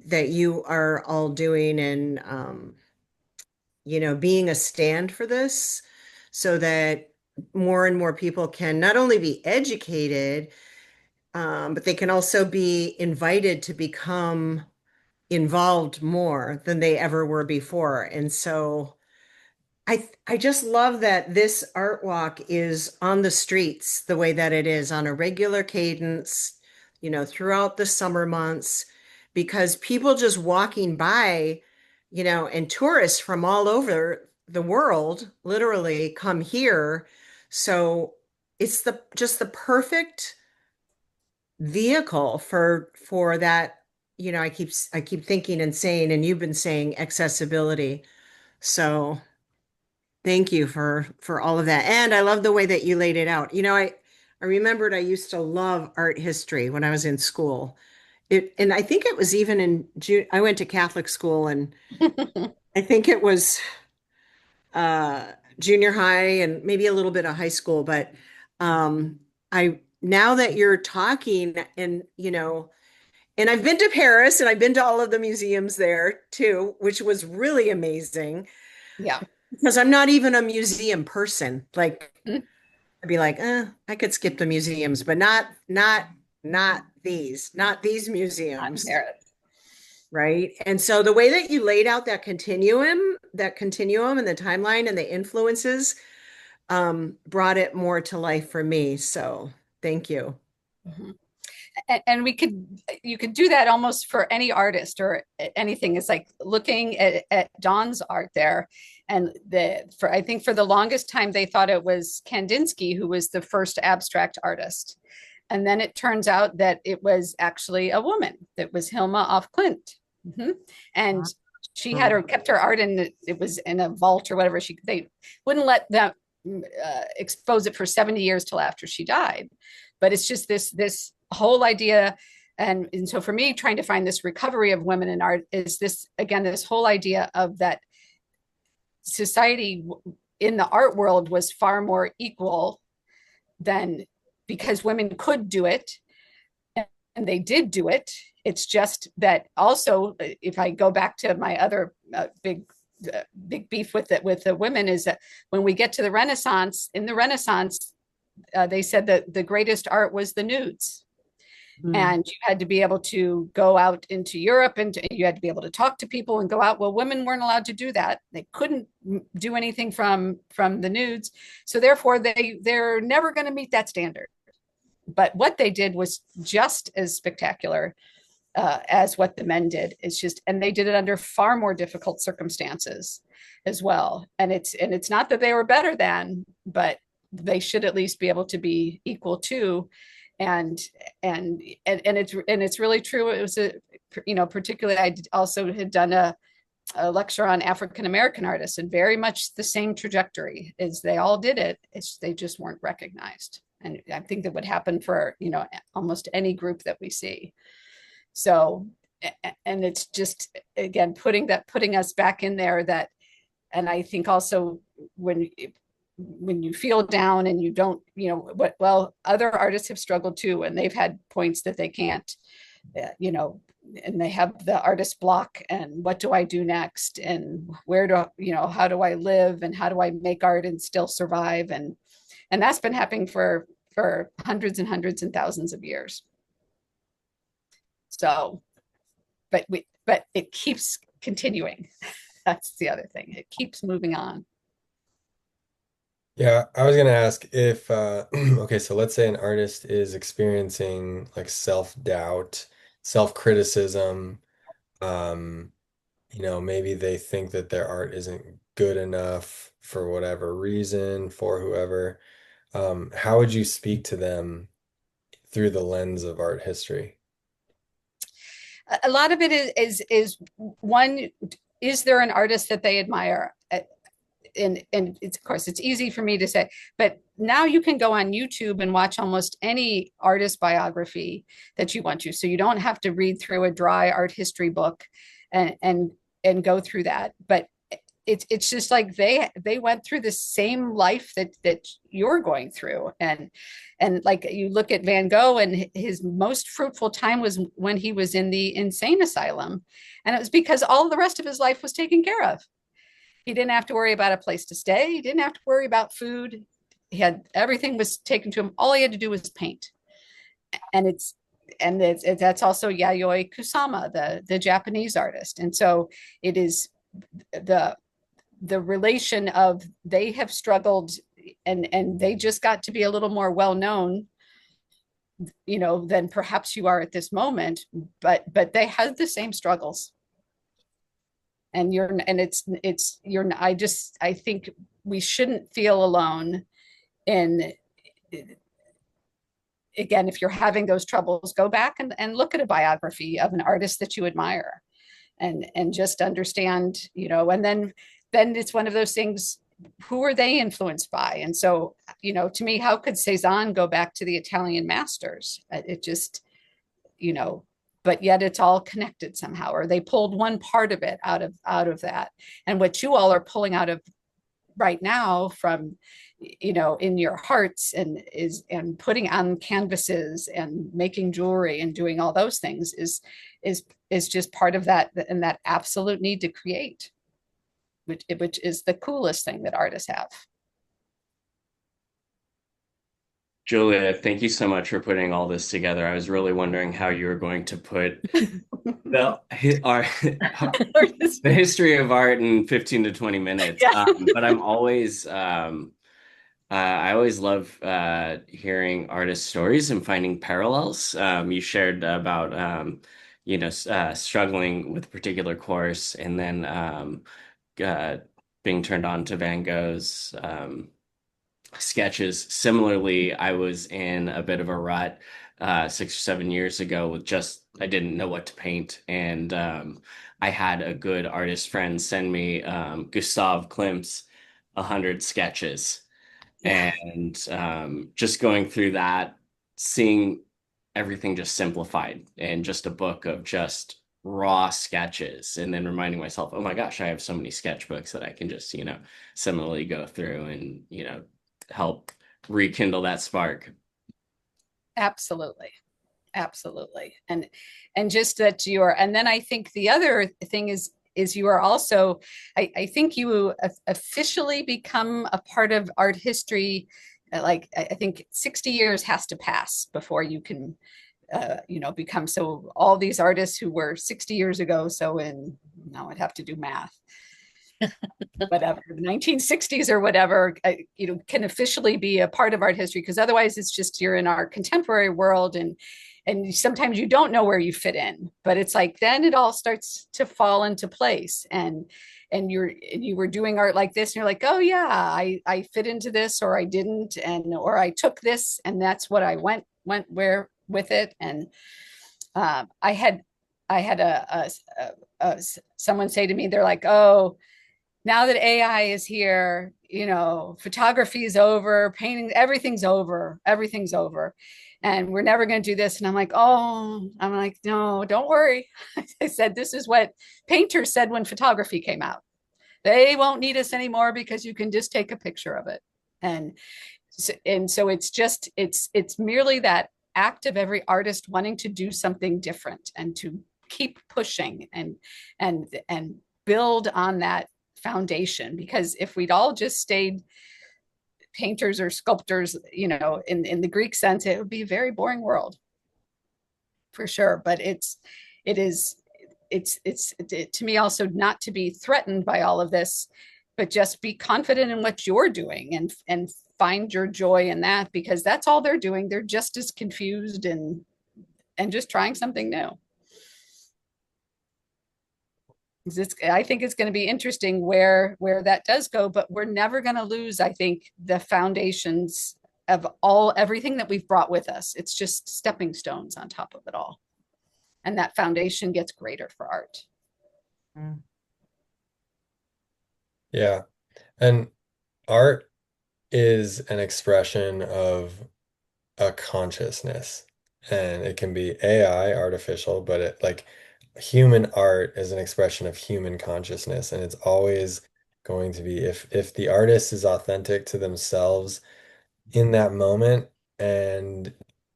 you are all doing, and being a stand for this so that more and more people can not only be educated, but they can also be invited to become involved more than they ever were before. And so I just love that this art walk is on the streets the way that it is on a regular cadence, throughout the summer months, because people just walking by, and tourists from all over the world literally come here. So it's just the perfect vehicle for that. I keep thinking and saying, and you've been saying accessibility. So thank you for all of that. And I love the way that you laid it out. I remembered I used to love art history when I was in school. And I think it was even in June. I went to Catholic school, and I think it was junior high and maybe a little bit of high school. But I now that you're talking, and I've been to Paris and I've been to all of the museums there too, which was really amazing Yeah. because I'm not even a museum person. Like Mhm. I'd be like, I could skip the museums, but not these Not museums, merit. right? And so the way that you laid out that continuum and the timeline and the influences brought it more to life for me. So thank you. Mhm. And you could do that almost for any artist or anything. It's like looking at Dawn's art there, and I think for the longest time they thought it was Kandinsky who was the first abstract artist, and then it turns out that it was actually a woman. That was Hilma af Klint. Mhm. And she had her kept her art in, it was in a vault or whatever. They wouldn't let them expose it for 70 years till after she died. But it's just this whole idea. And so for me, trying to find this recovery of women in art is this, again, this whole idea of that society in the art world was far more equal than, because women could do it and they did do it. It's just that also, if I go back to my other big beef with it with the women, is that when we get to the Renaissance, in the Renaissance, they said that the greatest art was the nudes. And you had to be able to go out into Europe, and you had to be able to talk to people and go out. Well, women weren't allowed to do that. They couldn't do anything from the nudes. So therefore they're never going to meet that standard. But what they did was just as spectacular as what the men did. It's just, and they did it under far more difficult circumstances as well. And it's not that they were better than, but they should at least be able to be equal to. And it's really true. It was particularly, I also had done a lecture on African American artists, and very much the same trajectory is they all did it. They just weren't recognized. And I think that would happen for, almost any group that we see. So, and it's just, again, putting us back in there, that, and I think also when you feel down and you don't, well, other artists have struggled too, and they've had points that they can't, and they have the artist block, and what do I do next? And how do I live? And how do I make art and still survive? And that's been happening for hundreds and hundreds and thousands of years. So, but it keeps continuing. That's the other thing. It keeps moving on. Yeah, I was gonna ask if okay, so let's say an artist is experiencing like self-doubt, self-criticism, um, maybe they think that their art isn't good enough for whatever reason, for whoever. How would you speak to them through the lens of art history? A lot of it is one, is there an artist that they admire? And it's, of course, it's easy for me to say, but now you can go on YouTube and watch almost any artist biography that you want to. So you don't have to read through a dry art history book and go through that. But it's just like they went through the same life that you're going through. And like you look at Van Gogh, and his most fruitful time was when he was in the insane asylum. And it was because all the rest of his life was taken care of. He didn't have to worry about a place to stay. He didn't have to worry about food. He had everything was taken to him. All he had to do was paint. And that's also Yayoi Kusama, the Japanese artist. And so it is the relation of they have struggled, and they just got to be a little more well known, than perhaps you are at this moment, but they had the same struggles. And I think we shouldn't feel alone in, again, if you're having those troubles, go back and look at a biography of an artist that you admire, and just understand, and then it's one of those things, who are they influenced by? And so, to me, how could Cezanne go back to the Italian masters? It just, but yet it's all connected somehow, or they pulled one part of it out of that. And what you all are pulling out of right now from, in your hearts, and putting on canvases and making jewelry and doing all those things is just part of that, and that absolute need to create, which is the coolest thing that artists have. Julia, thank you so much for putting all this together. I was really wondering how you were going to put the the history of art in 15 to 20 minutes. Yeah. But I always love hearing artist stories and finding parallels. You shared about struggling with a particular course, and then uh, being turned on to Van Gogh's sketches. Similarly, I was in a bit of a rut 6 or 7 years ago with just I didn't know what to paint, and I had a good artist friend send me Gustav Klimt's 100 sketches, Yeah. and just going through that, seeing everything just simplified and just a book of just raw sketches, and then reminding myself, oh my gosh, I have so many sketchbooks that I can just similarly go through and help rekindle that spark. Absolutely. Absolutely. And just that and then I think the other thing is you are also, I think you officially become a part of art history. Like I think 60 years has to pass before you can become, so all these artists who were 60 years ago, so now I'd have to do math, whatever, the 1960s or whatever, can officially be a part of art history, because otherwise it's just you're in our contemporary world, and sometimes you don't know where you fit in. But it's like then it all starts to fall into place, and you were doing art like this, and you're like, oh yeah, I fit into this, or I didn't, or I took this, and that's what I went where with it. And I had someone say to me, they're like, oh, now that AI is here, photography is over, painting, everything's over, and we're never going to do this. And I'm like, no, don't worry. I said, this is what painters said when photography came out. They won't need us anymore because you can just take a picture of it. And so it's merely that act of every artist wanting to do something different and to keep pushing and build on that foundation. Because if we'd all just stayed painters or sculptors, in the Greek sense, it would be a very boring world for sure. But it's to me also not to be threatened by all of this, but just be confident in what you're doing and find your joy in that, because that's all they're doing. They're just as confused and just trying something new. I think it's going to be interesting where that does go, but we're never going to lose, I think, the foundations of everything that we've brought with us. It's just stepping stones on top of it all. And that foundation gets greater for art. Yeah. And art is an expression of a consciousness. And it can be AI, artificial, but it like human art is an expression of human consciousness. And it's always going to be if the artist is authentic to themselves in that moment and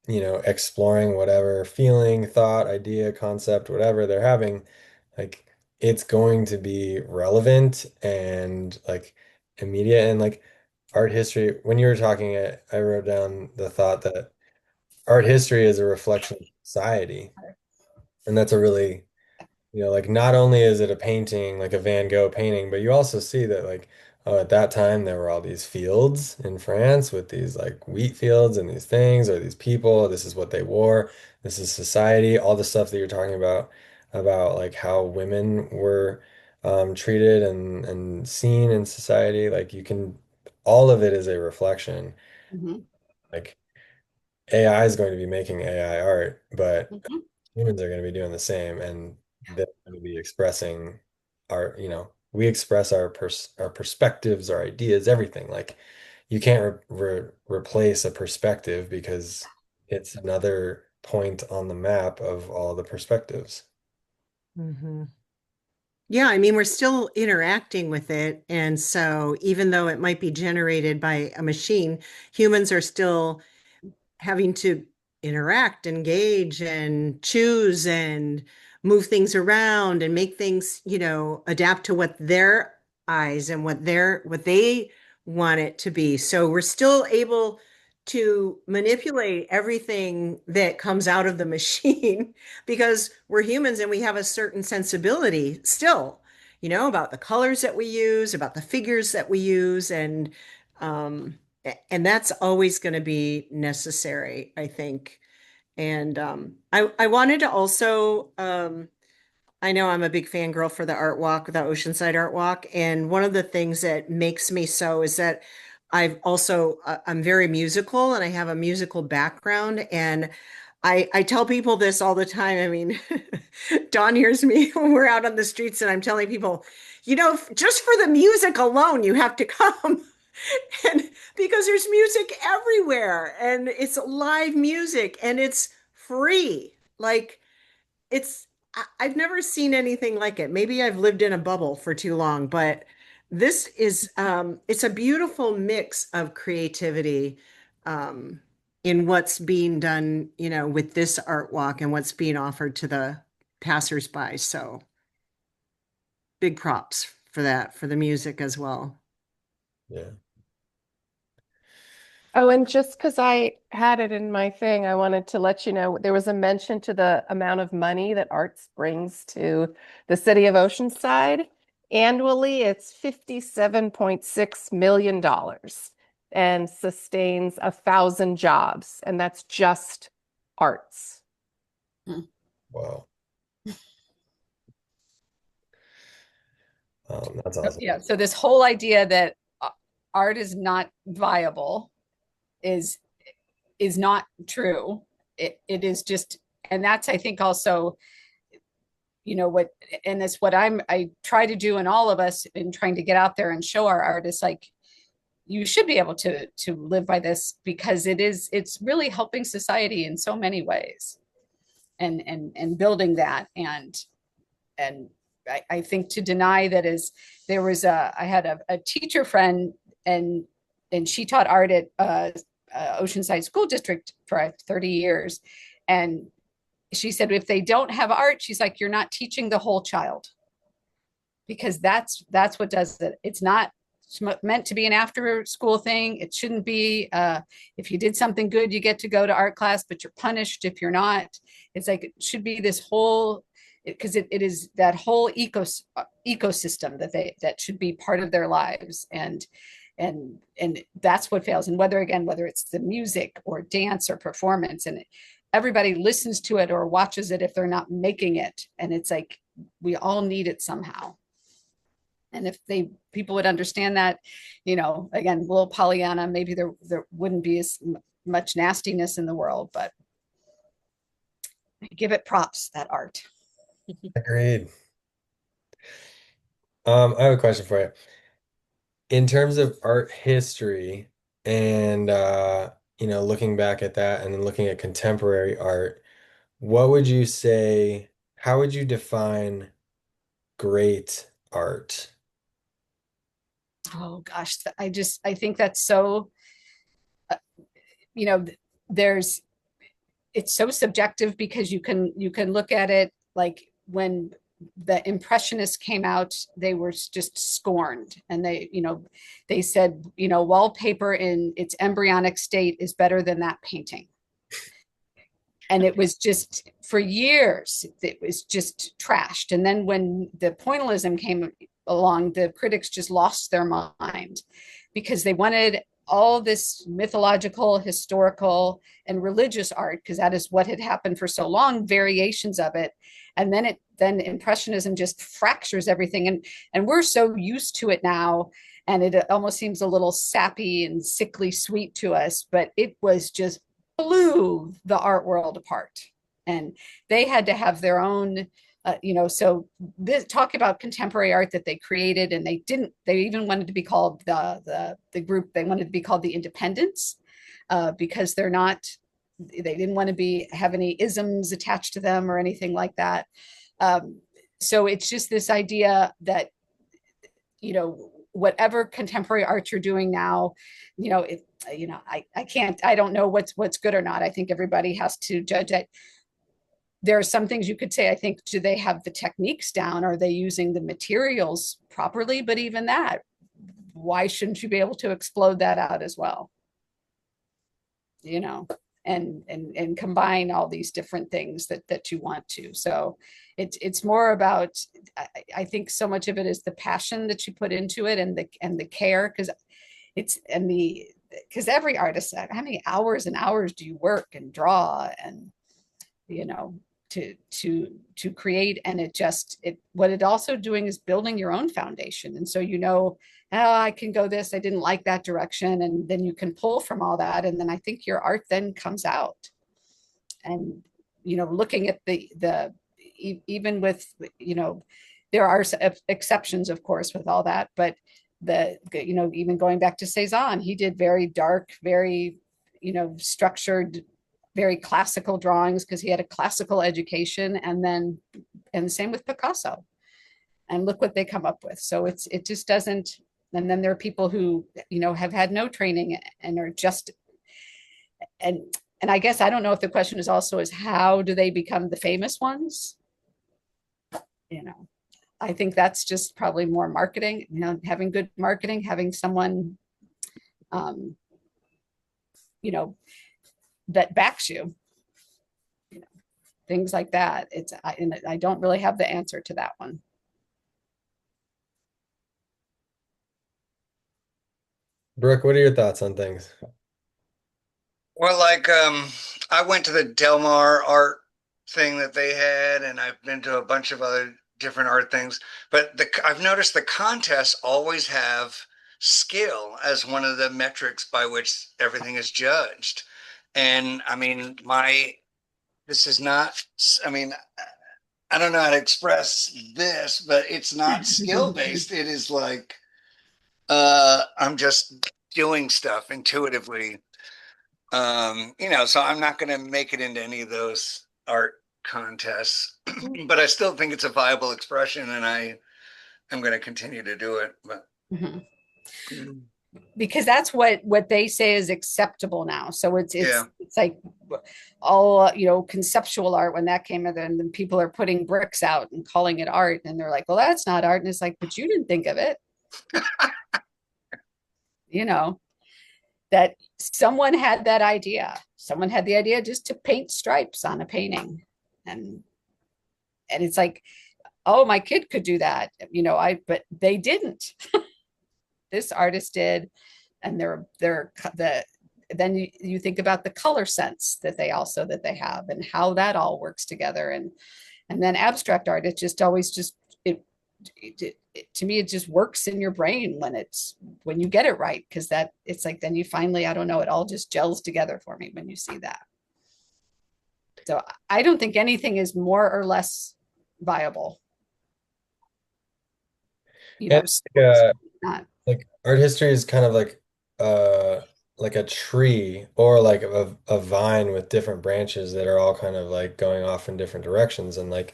exploring whatever feeling, thought, idea, concept, whatever they're having, like it's going to be relevant and like immediate. And like art history, when you were talking, I wrote down the thought that art history is a reflection of society. And that's a really, like not only is it a painting, like a Van Gogh painting, but you also see that like, oh, at that time there were all these fields in France with these like wheat fields and these things, or these people, this is what they wore, this is society, all the stuff that you're talking about like how women were treated and seen in society. Like all of it is a reflection. Mm-hmm. Like AI is going to be making AI art, but Mm-hmm. humans are going to be doing the same, and they're going to be expressing we express our perspectives, our ideas, everything. Like you can't replace a perspective because it's another point on the map of all the perspectives. Mm-hmm. Yeah, I mean, we're still interacting with it. And so even though it might be generated by a machine, humans are still having to interact, engage, and choose and move things around and make things, adapt to what their eyes and what they want it to be. So we're still able to manipulate everything that comes out of the machine because we're humans and we have a certain sensibility still, about the colors that we use, about the figures that we use, um, and that's always going to be necessary, I think. And I wanted to also, I know I'm a big fangirl for the art walk, the Oceanside Art Walk. And one of the things that makes me so is that I'm very musical and I have a musical background. And I tell people this all the time. I mean, Dawn hears me when we're out on the streets and I'm telling people, just for the music alone, you have to come. And because there's music everywhere and it's live music and it's free. Like I've never seen anything like it. Maybe I've lived in a bubble for too long, but this is it's a beautiful mix of creativity um in what's being done, with this art walk and what's being offered to the passersby. So big props for that, for the music as well. Yeah. Oh, and just because I had it in my thing, I wanted to let you know there was a mention to the amount of money that arts brings to the city of Oceanside. Annually, it's $57.6 million and sustains 1,000 jobs, and that's just arts. Wow. That's awesome. Yeah. So this whole idea that art is not viable is not true. It is just, and that's, I think, also, what, and that's what I try to do in all of us in trying to get out there and show our artists, like, you should be able to live by this because it's really helping society in so many ways and building that. And I think to deny that is, I had a teacher friend, and she taught art at Oceanside School District for 30 years. And she said, if they don't have art, she's like, you're not teaching the whole child, because that's what does it. It's not meant to be an after school thing. It shouldn't be, if you did something good, you get to go to art class, but you're punished if you're not. It's like, it should be this whole, because it is that whole ecosystem that should be part of their lives. And that's what fails. And whether it's the music or dance or performance, and everybody listens to it or watches it if they're not making it. And it's like, we all need it somehow. And if people would understand that, again, a little Pollyanna, maybe there wouldn't be as much nastiness in the world, but give it props, that art. Agreed. I have a question for you. In terms of art history and looking back at that and then looking at contemporary art, what would you say, how would you define great art? Oh gosh, I think that's so, uh, you know, there's it's so subjective, because you can look at it like when the Impressionists came out, they were just scorned, and they said, wallpaper in its embryonic state is better than that painting. And it was just, for years, it was just trashed. And then when the pointillism came along, the critics just lost their mind, because they wanted all this mythological, historical, and religious art, because that is what had happened for so long, variations of it. And then Impressionism just fractures everything. And we're so used to it now, and it almost seems a little sappy and sickly sweet to us, but it was just blew the art world apart. And they had to have their own, so this talk about contemporary art that they created, and they even wanted to be called the group, they wanted to be called the Independents, because they didn't want to have any isms attached to them or anything like that. So it's just this idea that, whatever contemporary art you're doing now, I don't know what's good or not. I think everybody has to judge it. There are some things you could say, I think, do they have the techniques down? Are they using the materials properly? But even that, why shouldn't you be able to explode that out as well? And combine all these different things that you want to. So it's more about, I think so much of it is the passion that you put into it, and the care, because every artist, how many hours and hours do you work and draw and to create? And what it also doing is building your own foundation. And so, oh, I can go this, I didn't like that direction, and then you can pull from all that, and then I think your art then comes out. And looking at even with, there are exceptions, of course, with all that, but even going back to Cezanne, he did very dark, very structured, very classical drawings, because he had a classical education. And the same with Picasso, and look what they come up with. So it just doesn't. And then there are people who have had no training and are just, and I guess I don't know if the question is also is how do they become the famous ones? I think that's just probably more marketing, having good marketing, having someone that backs you, things like that. I don't really have the answer to that one. Brooke, what are your thoughts on things? Well, I went to the Del Mar art thing that they had, and I've been to a bunch of other different art things. But I've noticed the contests always have skill as one of the metrics by which everything is judged. And I mean, this is not, I mean, I don't know how to express this, but it's not skill based. It is like, I'm just doing stuff intuitively. So I'm not going to make it into any of those art contests, but I still think it's a viable expression, and I am going to continue to do it. But because that's what they say is acceptable now. So it's yeah. it's like all conceptual art, when that came in, and then people are putting bricks out and calling it art, and they're like, well, that's not art. And it's like, but you didn't think of it. That someone had that idea. Someone had the idea just to paint stripes on a painting. And and it's like, oh, my kid could do that, but they didn't. This artist did, and then you think about the color sense that they have and how that all works together, and then abstract art, it just always just to me, it just works in your brain when you get it right, because that it's like then you finally, I don't know, it all just gels together for me when you see that. So I don't think anything is more or less viable. And Not. like art history is kind of like a tree or like a vine with different branches that are all kind of like going off in different directions. And like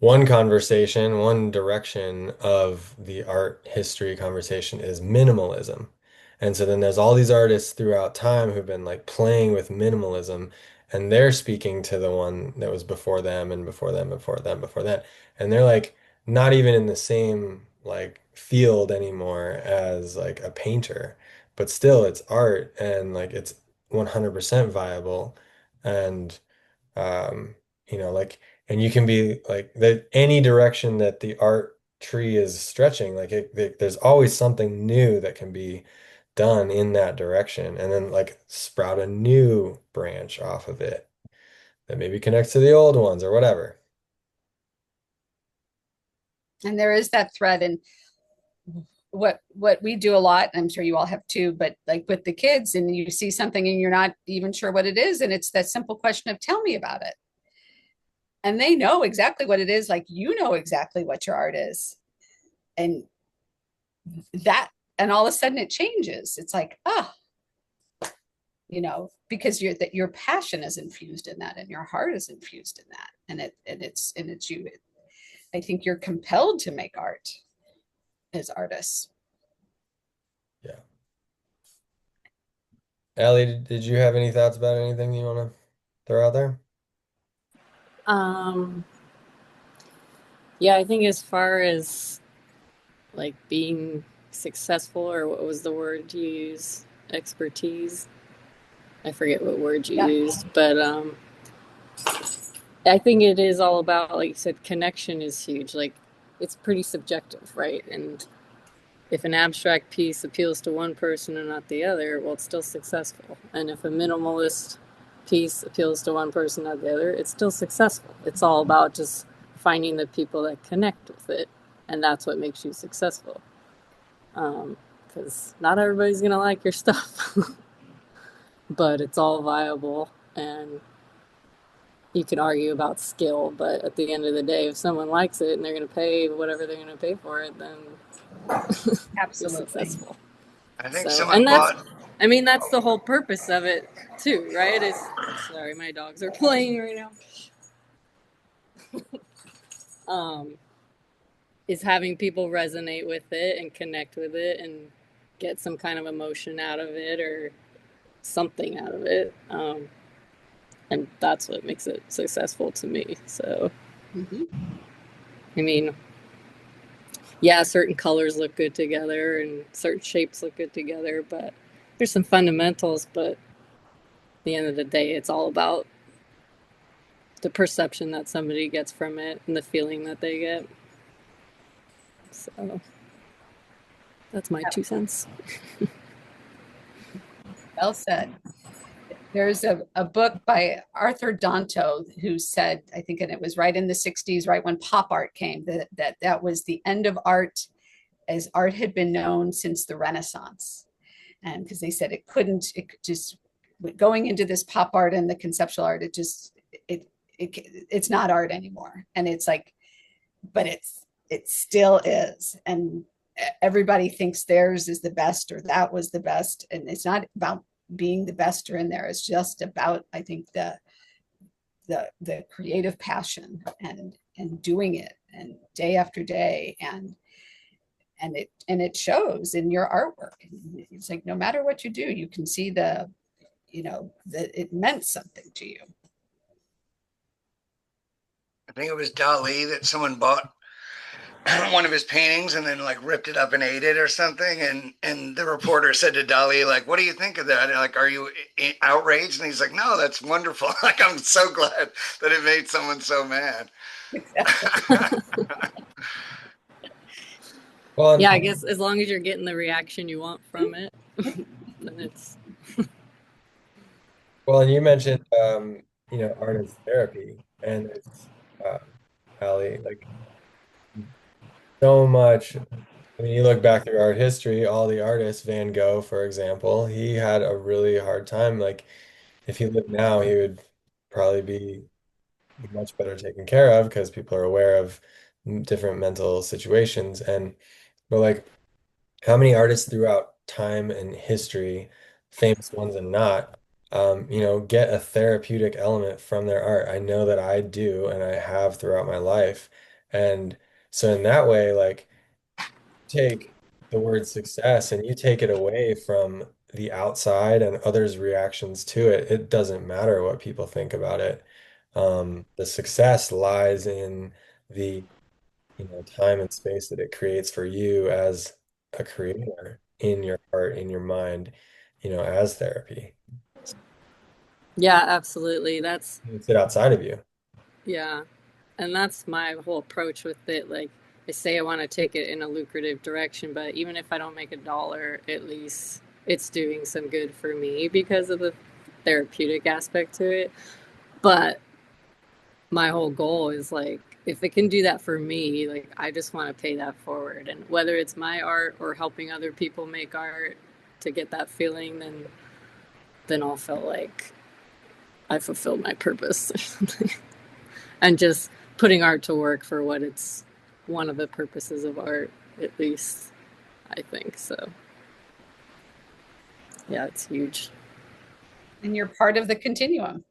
one conversation, one direction of the art history conversation is minimalism. And so then there's all these artists throughout time who've been like playing with minimalism, and they're speaking to the one that was before them and before them, before them, before that. And they're like not even in the same like field anymore as like a painter, but still it's art and like it's 100% viable. And like, and you can be like that any direction that the art tree is stretching, like there's always something new that can be done in that direction, and then like sprout a new branch off of it that maybe connects to the old ones or whatever. And there is that thread, and what we do a lot, I'm sure you all have too, but like with the kids, and you see something and you're not even sure what it is, and it's that simple question of tell me about it, and they know exactly what it is, like you know exactly what your art is, and that, and all of a sudden it changes. It's like, because your passion is infused in that, and your heart is infused in that, and it's you. I think you're compelled to make art as artists. Yeah. Allie, did you have any thoughts about anything you want to throw out there? Um, yeah, I think as far as like being successful, or what was the word you used? Expertise. I forget what word you used, but I think it is all about, like you said, connection is huge. Like it's pretty subjective, right? And if an abstract piece appeals to one person and not the other, well, it's still successful. And if a minimalist piece appeals to one person, not the other, it's still successful. It's all about just finding the people that connect with it, and that's what makes you successful. Because not everybody's gonna like your stuff, but it's all viable, and you can argue about skill, but at the end of the day, if someone likes it and they're going to pay whatever they're going to pay for it, then Absolutely successful. I think So, someone and bought. that's the whole purpose of it too, right? Sorry, my dogs are playing right now. Is having people resonate with it and connect with it and get some kind of emotion out of it or something out of it. And that's what makes it successful to me. So, I mean, yeah, certain colors look good together and certain shapes look good together, but there's some fundamentals. But at the end of the day, it's all about the perception that somebody gets from it and the feeling that they get. So that's my 2 cents. Well said. There's a book by Arthur Danto who said, I think, and it was right in the 60s, right when pop art came, that was the end of art as art had been known since the Renaissance. And because they said it just, going into this pop art and the conceptual art, it's not art anymore. And it's like, but it still is. And everybody thinks theirs is the best or that was the best. And it's not about being the best or in there. It's just about, I think, the creative passion and doing it and day after day, and it shows in your artwork. It's like no matter what you do, you can see that it meant something to you. I think it was Dali that someone bought one of his paintings and then like ripped it up and ate it or something. And the reporter said to Dali, like, what do you think of that? And like, are you outraged? And he's like, no, that's wonderful. Like, I'm so glad that it made someone so mad. Exactly. Well, Yeah, I guess as long as you're getting the reaction you want from it, then it's and you mentioned, art as therapy, and it's, uh, Allie, like so much. I mean, you look back through art history, all the artists, Van Gogh, for example, he had a really hard time. Like, if he lived now, he would probably be much better taken care of because people are aware of different mental situations. But like, how many artists throughout time and history, famous ones and not, get a therapeutic element from their art? I know that I do, and I have throughout my life. And so in that way, like, take the word success and you take it away from the outside and others' reactions to it, it doesn't matter what people think about it. The success lies in the, time and space that it creates for you as a creator in your heart, in your mind, as therapy. yeah, absolutely. That's It's it outside of you. yeah. And that's my whole approach with it. Like I say I want to take it in a lucrative direction, but even if I don't make a dollar, at least it's doing some good for me because of the therapeutic aspect to it. But my whole goal is like if it can do that for me, like I just want to pay that forward. And whether it's my art or helping other people make art to get that feeling, then I'll feel like I fulfilled my purpose or something. And just putting art to work for what it's one of the purposes of art, at least I think so. Yeah, it's huge. And you're part of the continuum.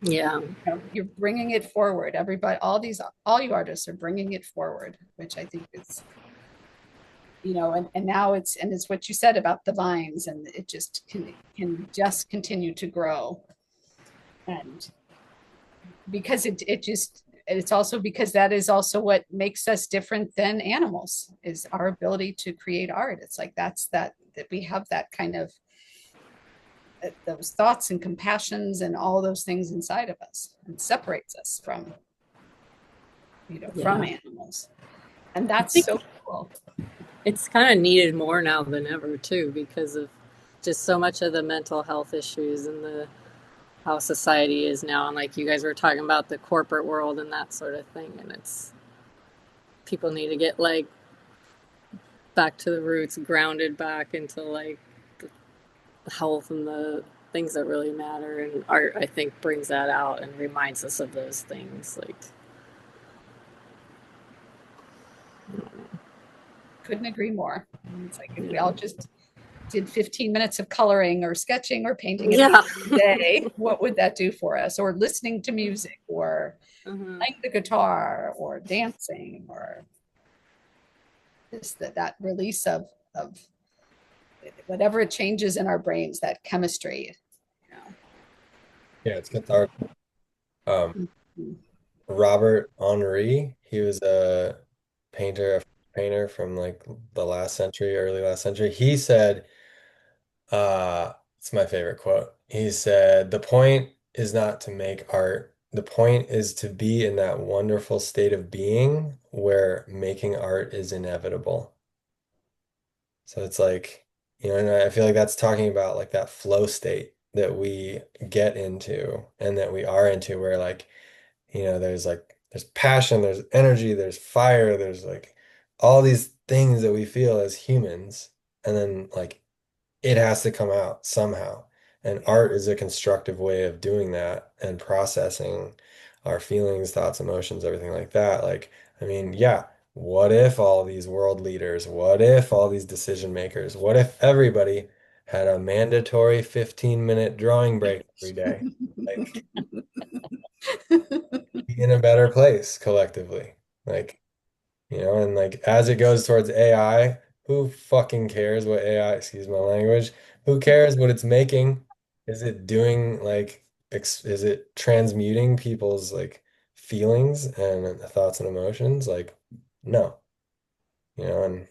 Yeah. You're bringing it forward. Everybody, all you artists are bringing it forward, which I think is, and now it's what you said about the vines, and it just can just continue to grow. And because it's also because that is also what makes us different than animals is our ability to create art. It's like that we have that kind of those thoughts and compassions and all those things inside of us and separates us from from Yeah. animals, and I that's think so cool. it's kind of needed more now than ever too because of just so much of the mental health issues and the how society is now, and like you guys were talking about the corporate world and that sort of thing, and it's people need to get like back to the roots, grounded back into like the health and the things that really matter, and art I think brings that out and reminds us of those things like Couldn't agree more. It's like if we yeah, all just did 15 minutes of coloring or sketching or painting yeah. every day, what would that do for us? Or listening to music or Uh-huh. playing the guitar or dancing or just that release of whatever it changes in our brains, that chemistry. Yeah, it's cathartic. Um, Mhm. Robert Henri, he was a painter from like the last century, early last century. He said, it's my favorite quote. He said, "The point is not to make art. The point is to be in that wonderful state of being where making art is inevitable." So it's like, and I feel like that's talking about like that flow state that we get into and that we are into where like, there's passion, there's energy, there's fire, there's like all these things that we feel as humans. And then like it has to come out somehow. And art is a constructive way of doing that and processing our feelings, thoughts, emotions, everything like that. Like, I mean, yeah, what if all these world leaders, what if all these decision makers, what if everybody had a mandatory 15-minute drawing break every day? Like, be in a better place collectively. Like, and like as it goes towards AI, who fucking cares what AI, excuse my language, who cares what it's making? Is it doing like, is it transmuting people's like feelings and thoughts and emotions? Like, no, and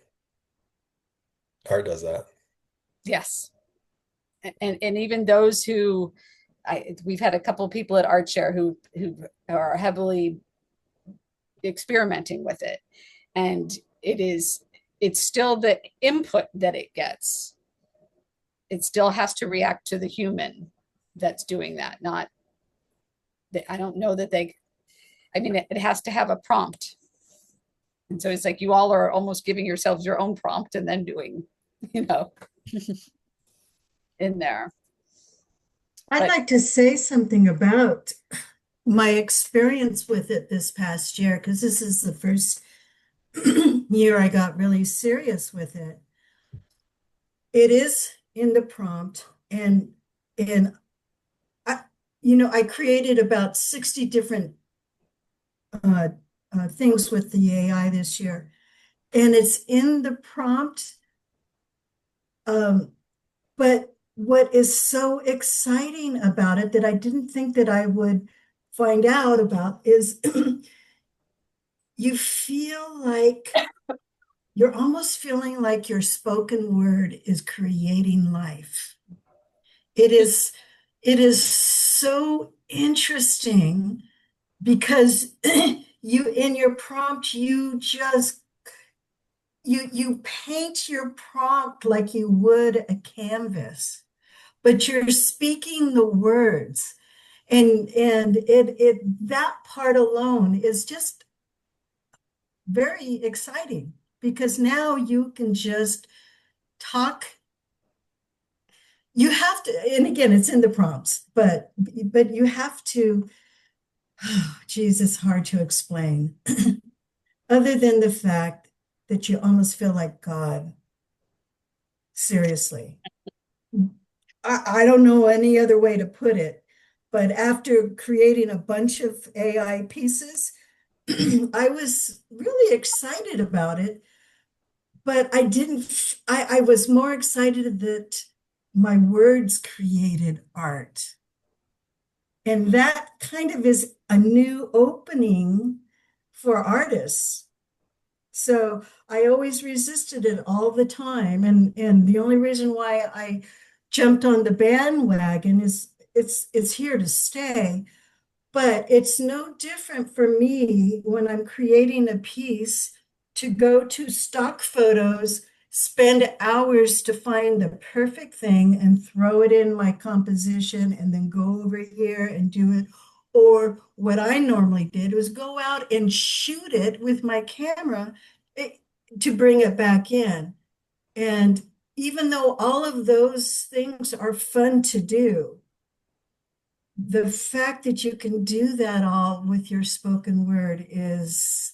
art does that. Yes. And even those who we've had a couple of people at Art Share who are heavily experimenting with it. And it's still the input that it gets. It still has to react to the human that's doing that, not that. I don't know that I mean, it has to have a prompt. And so it's like you all are almost giving yourselves your own prompt and then doing, you know, in there. I'd But like to say something about my experience with it this past year, because this is the first year I got really serious with it. It is in the prompt, and I created about 60 different uh, things with the AI this year, and it's in the prompt. But what is so exciting about it that I didn't think that I would find out about is you feel like you're almost feeling like your spoken word is creating life. It is so interesting because you in your prompt you paint your prompt like you would a canvas, but you're speaking the words, and it that part alone is just very exciting because now you can just talk. You have to, and again, it's in the prompts, but you have to. Oh, geez, it's hard to explain. Other than the fact that you almost feel like God. Seriously, I don't know any other way to put it. But after creating a bunch of AI pieces, I was really excited about it, but I didn't, I was more excited that my words created art. And that kind of is a new opening for artists. So I always resisted it all the time. And the only reason why I jumped on the bandwagon is it's here to stay. But it's no different for me when I'm creating a piece to go to stock photos, spend hours to find the perfect thing and throw it in my composition and then go over here and do it. Or what I normally did was go out and shoot it with my camera eh, to bring it back in. And even though all of those things are fun to do, the fact that you can do that all with your spoken word is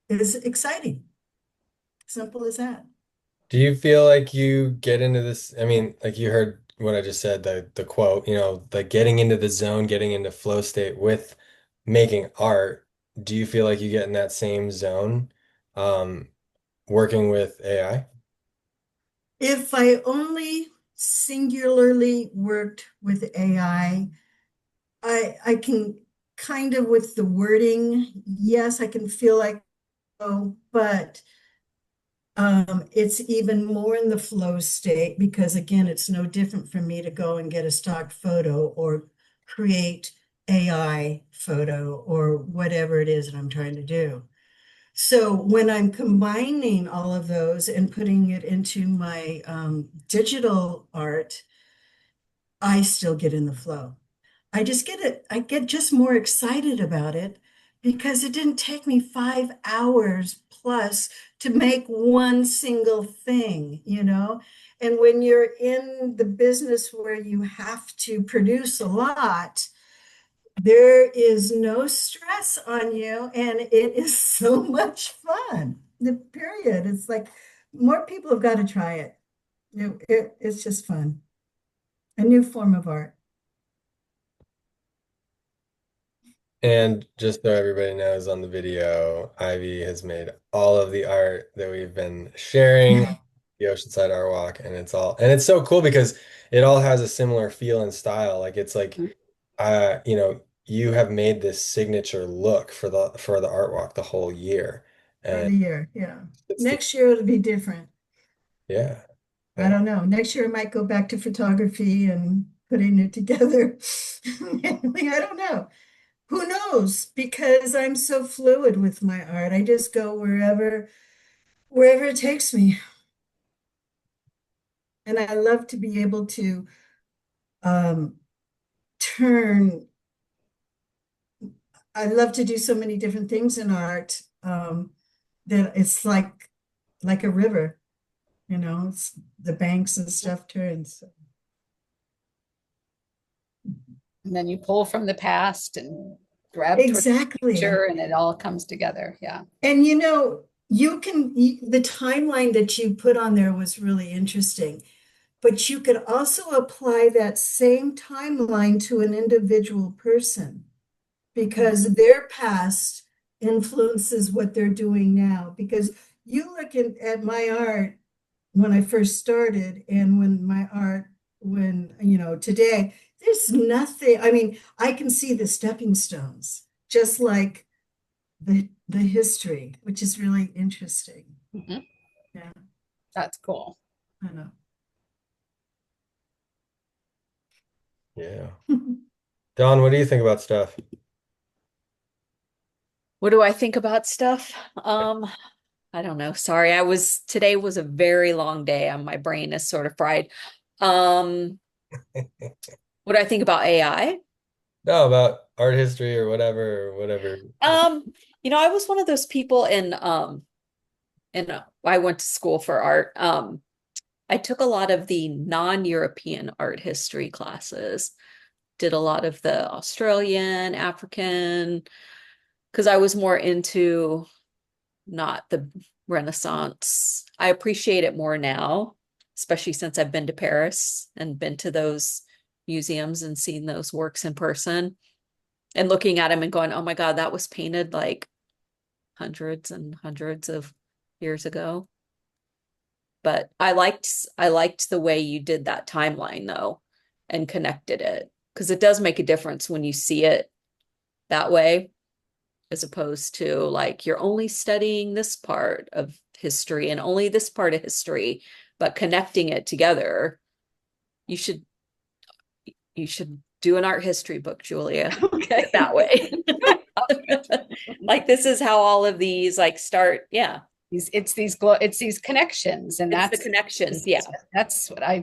exciting. Simple as that. Do you feel like you get into this? I mean, like you heard what I just said, the quote, like getting into the zone, getting into flow state with making art. Do you feel like you get in that same zone, um, working with AI? If I only singularly worked with AI, I can kind of with the wording, yes, I can feel like, oh, but it's even more in the flow state because again, it's no different for me to go and get a stock photo or create AI photo or whatever it is that I'm trying to do. So when I'm combining all of those and putting it into my digital art, I still get in the flow. I get just more excited about it because it didn't take me 5 hours plus to make one single thing. And when you're in the business where you have to produce a lot, there is no stress on you, and it is so much fun. The period. It's like more people have got to try it. It's just fun. A new form of art. And just so everybody knows on the video, Ivy has made all of the art that we've been sharing, the Oceanside Art Walk, and it's so cool because it all has a similar feel and style. Like it's like you have made this signature look for the art walk the whole year. For And the year, yeah. it's the Next year it'll be different. yeah. I Yeah. don't know. Next year I might go back to photography and putting it together. I don't know. Who knows? Because I'm so fluid with my art. I just go wherever it takes me. And I love to be able to um, turn, I love to do so many different things in art that it's like a river, it's the banks and stuff turns. And then you pull from the past and grab towards the Exactly. future, and it all comes together. Yeah. And the timeline that you put on there was really interesting, but you could also apply that same timeline to an individual person because their past influences what they're doing now. Because you look at my art when I first started and today, there's nothing. I mean, I can see the stepping stones, just like the history, which is really interesting. Mhm. Yeah, That's cool. I know. Yeah. Don, what do you think about stuff? What do I think about stuff? I don't know. Sorry, today was a very long day and my brain is sort of fried. Um, what do I think about AI? No, about art history or whatever. Um, I was one of those people I went to school for art. I took a lot of the non-European art history classes, did a lot of the Australian, African, because I was more into not the Renaissance. I appreciate it more now, especially since I've been to Paris and been to those museums and seen those works in person and looking at them and going, oh my God, that was painted like hundreds and hundreds of years ago. But I liked the way you did that timeline though and connected it because it does make a difference when you see it that way as opposed to like you're only studying this part of history and only this part of history, but connecting it together. You should you should do an art history book, Julia. Okay. That way. Like this is how all of these like start. Yeah. It's these connections, and It's the connections. Yeah. that's what I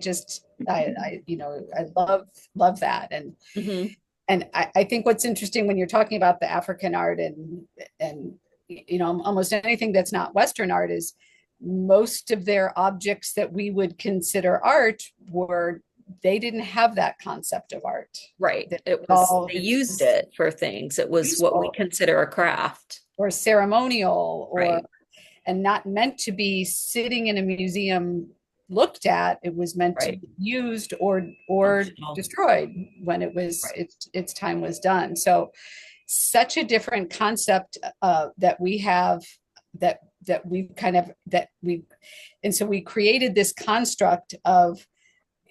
love that. And Mhm. I think what's interesting when you're talking about the African art and almost anything that's not Western art is most of their objects that we would consider art were they didn't have that concept of art. Right. That It was, all they used it for things. It was what we useful consider a craft. or ceremonial or Right. and not meant to be sitting in a museum looked at. It was meant to Right. be used or Functional. destroyed when Right. its time was done. So such a different concept that we have that we kind of that we and so we created this construct of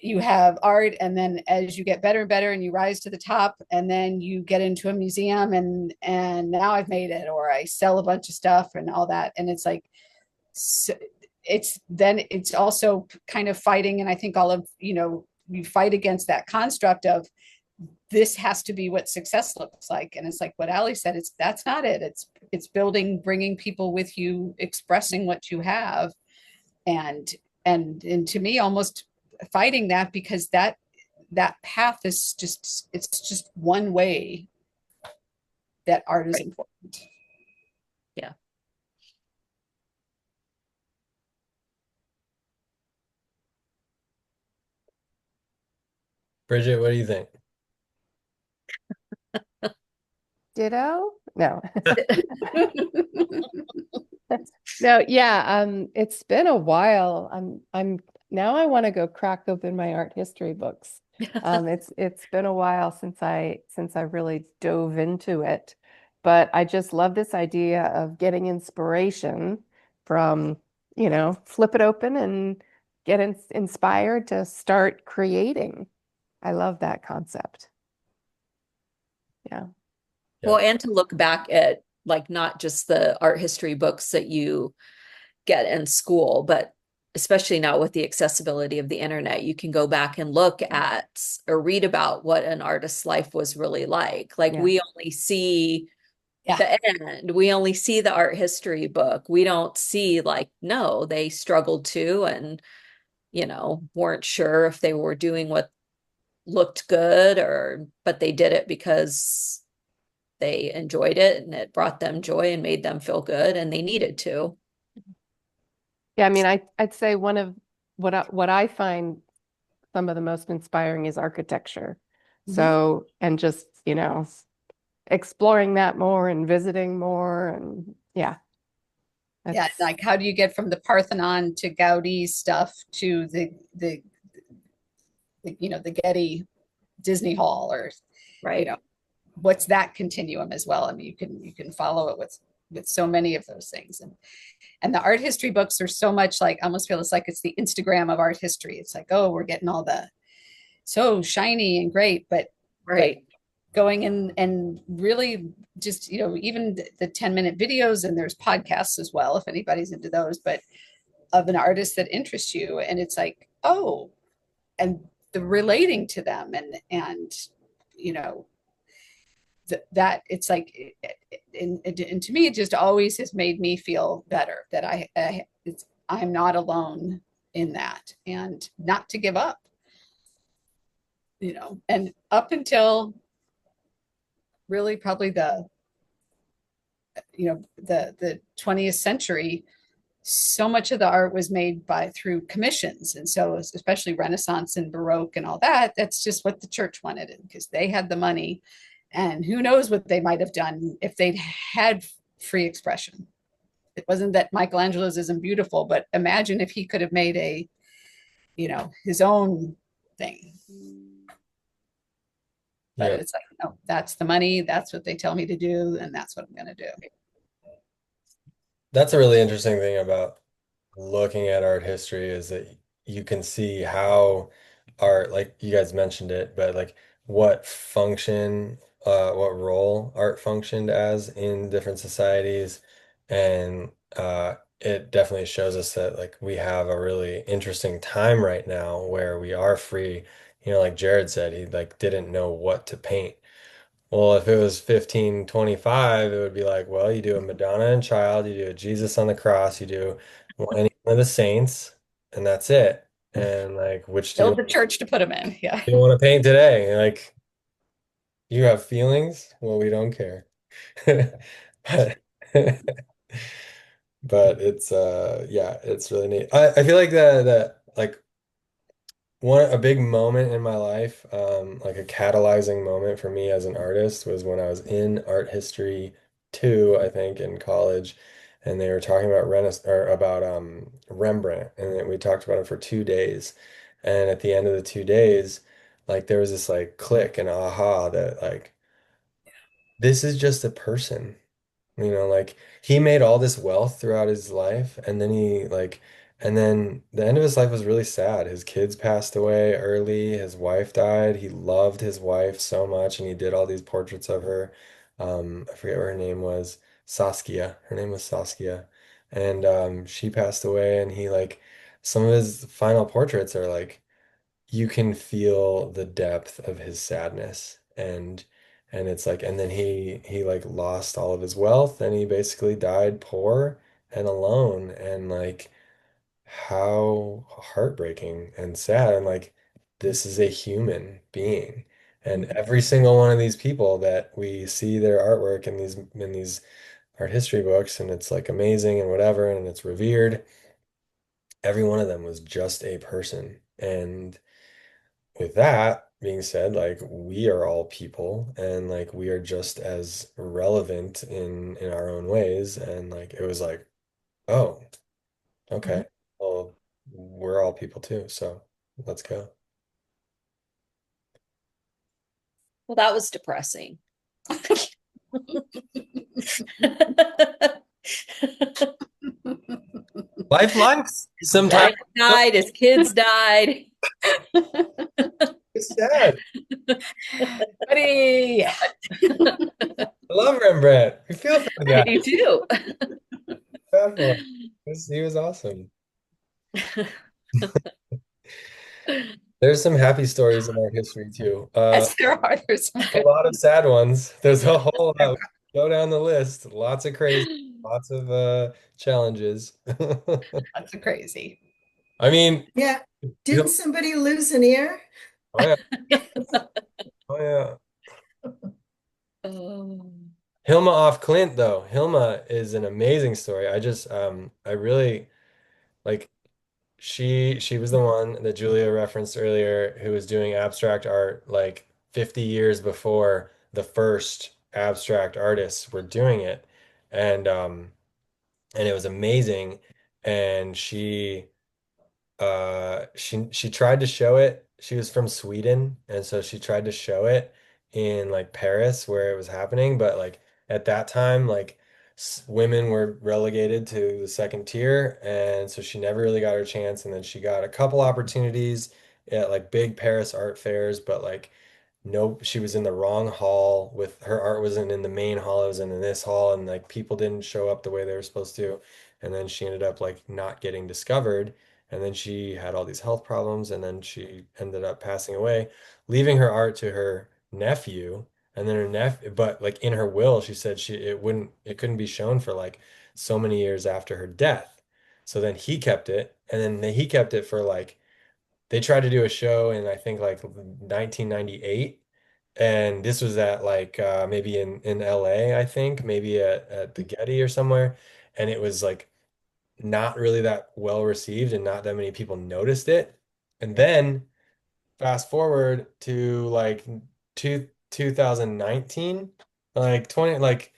you have art and then as you get better and better and you rise to the top and then you get into a museum and now I've made it or I sell a bunch of stuff and all that and it's like so it's also kind of fighting and I think all of you fight against that construct of this has to be what success looks like and it's like what Ali said it's that's not it it's building bringing people with you expressing what you have and and to me almost fighting that because that path is just it's just one way that art is Right. important. Yeah. Bridget, what do you think? Ditto? No. No, yeah, it's been a while. I'm now I want to go crack open my art history books. It's been a while since I really dove into it, but I just love this idea of getting inspiration from, flip it open and get inspired to start creating. I love that concept. Yeah. Well, and to look back at like not just the art history books that you get in school, but especially now with the accessibility of the internet, you can go back and look at or read about what an artist's life was really like. Like Yeah. we only see Yeah. the end. We only see the art history book. We don't see like, no, they struggled too and, weren't sure if they were doing what looked good but they did it because they enjoyed it and it brought them joy and made them feel good and they needed to. Yeah, I mean, I'd say one of what I find some of the most inspiring is architecture. So, and just, exploring that more and visiting more and yeah. Yeah, like how do you get from the Parthenon to Gaudi stuff to the the Getty Disney Hall or Right. What's that continuum as well? I mean, you can follow it with so many of those things. And the art history books are so much like, I almost feel it's like it's the Instagram of art history. It's like, oh, we're getting all the so shiny and great, but Right. going in and really just, even the 10-minute videos, and there's podcasts as well, if anybody's into those, but of an artist that interests you. And it's like, oh, and the relating to them and, that it's like, and to me, it just always has made me feel better that I'm not alone in that and not to give up, and up until really probably the 20th century, so much of the art was made through commissions. And so especially Renaissance and Baroque and all that, that's just what the church wanted because they had the money. And who knows what they might have done if they'd had free expression. It wasn't that Michelangelo's isn't beautiful, but imagine if he could have made his own thing. But Yeah. it's like, no, that's the money. That's what they tell me to do. And that's what I'm going to do. That's a really interesting thing about looking at art history is that you can see how art, like you guys mentioned it, but like what role art functioned as in different societies. And it definitely shows us that like we have a really interesting time right now where we are free. Like Jared said, he like didn't know what to paint. Well, if it was 1525, it would be like, well, you do a Madonna and Child, you do a Jesus on the cross, you do any one of the saints, and that's it. And like, which do Build the church to put them in. Yeah. you want to paint today? Like, you have feelings? Well, we don't care. But but it's yeah, it's really neat. I feel like the like a big moment in my life, like a catalyzing moment for me as an artist was when I was in art history 2, I think, in college, and they were talking about Rembrandt, and then we talked about it for 2 days. And at the end of the 2 days, like there was this like click and aha that like this is just a person. Like he made all this wealth throughout his life, and then and then the end of his life was really sad. His kids passed away early, his wife died. He loved his wife so much, and he did all these portraits of her. I forget what her name was. Saskia. Her name was Saskia. And she passed away, and he like some of his final portraits are like you can feel the depth of his sadness and it's like and then he like lost all of his wealth and he basically died poor and alone and like how heartbreaking and sad and like this is a human being and every single one of these people that we see their artwork in these art history books and it's like amazing and whatever and it's revered, every one of them was just a person. And with that being said, like we are all people and like we are just as relevant in our own ways. And like it was like, oh, okay. Well, we're all people too, so let's go. Well, that was depressing. Life sometimes Life died, his kids died. it's sad. Buddy. I love Rembrandt. We feel for the I guy. do too. Bad for him. He was awesome. There's some happy stories in art history too. As there are, there's some A good. lot of sad ones. There's a whole lot. Go down the list. Lots of crazy, lots of challenges. That's crazy. I mean, Yeah. Didn't Hil- somebody lose an ear? oh yeah, oh yeah. Oh. Hilma off Clint though. Hilma is an amazing story. I really like she was the one that Julia referenced earlier who was doing abstract art like 50 years before the first abstract artists were doing it. And and it was amazing. And she tried to show it. She was from Sweden, and so she tried to show it in like Paris where it was happening, but like at that time like women were relegated to the second tier, and so she never really got her chance. And then she got a couple opportunities at like big Paris art fairs, but like no, she was in the wrong hall. With her art wasn't in the main hall, it was in this hall, and like people didn't show up the way they were supposed to. And then she ended up like not getting discovered, and then she had all these health problems, and then she ended up passing away, leaving her art to her nephew. And then her nephew, but like in her will, she said it couldn't be shown for like so many years after her death. So then he kept it, and then he kept it for like they tried to do a show in I think like 1998, and this was at like maybe in LA, I think, maybe at the Getty or somewhere, and it was like not really that well received and not that many people noticed it. And then fast forward to like 2019, like 20 like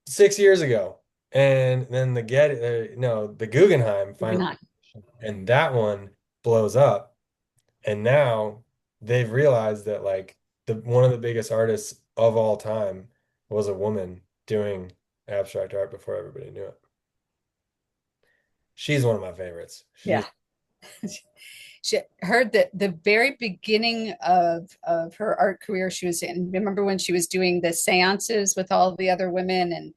6 years ago. And then the Getty no, the Guggenheim Moving finally, on. and that one blows up. And now they've realized that like the one of the biggest artists of all time was a woman doing abstract art before everybody knew it. She's one of my favorites. Yeah. She heard that the very beginning of her art career, she was in, remember when she was doing the seances with all the other women,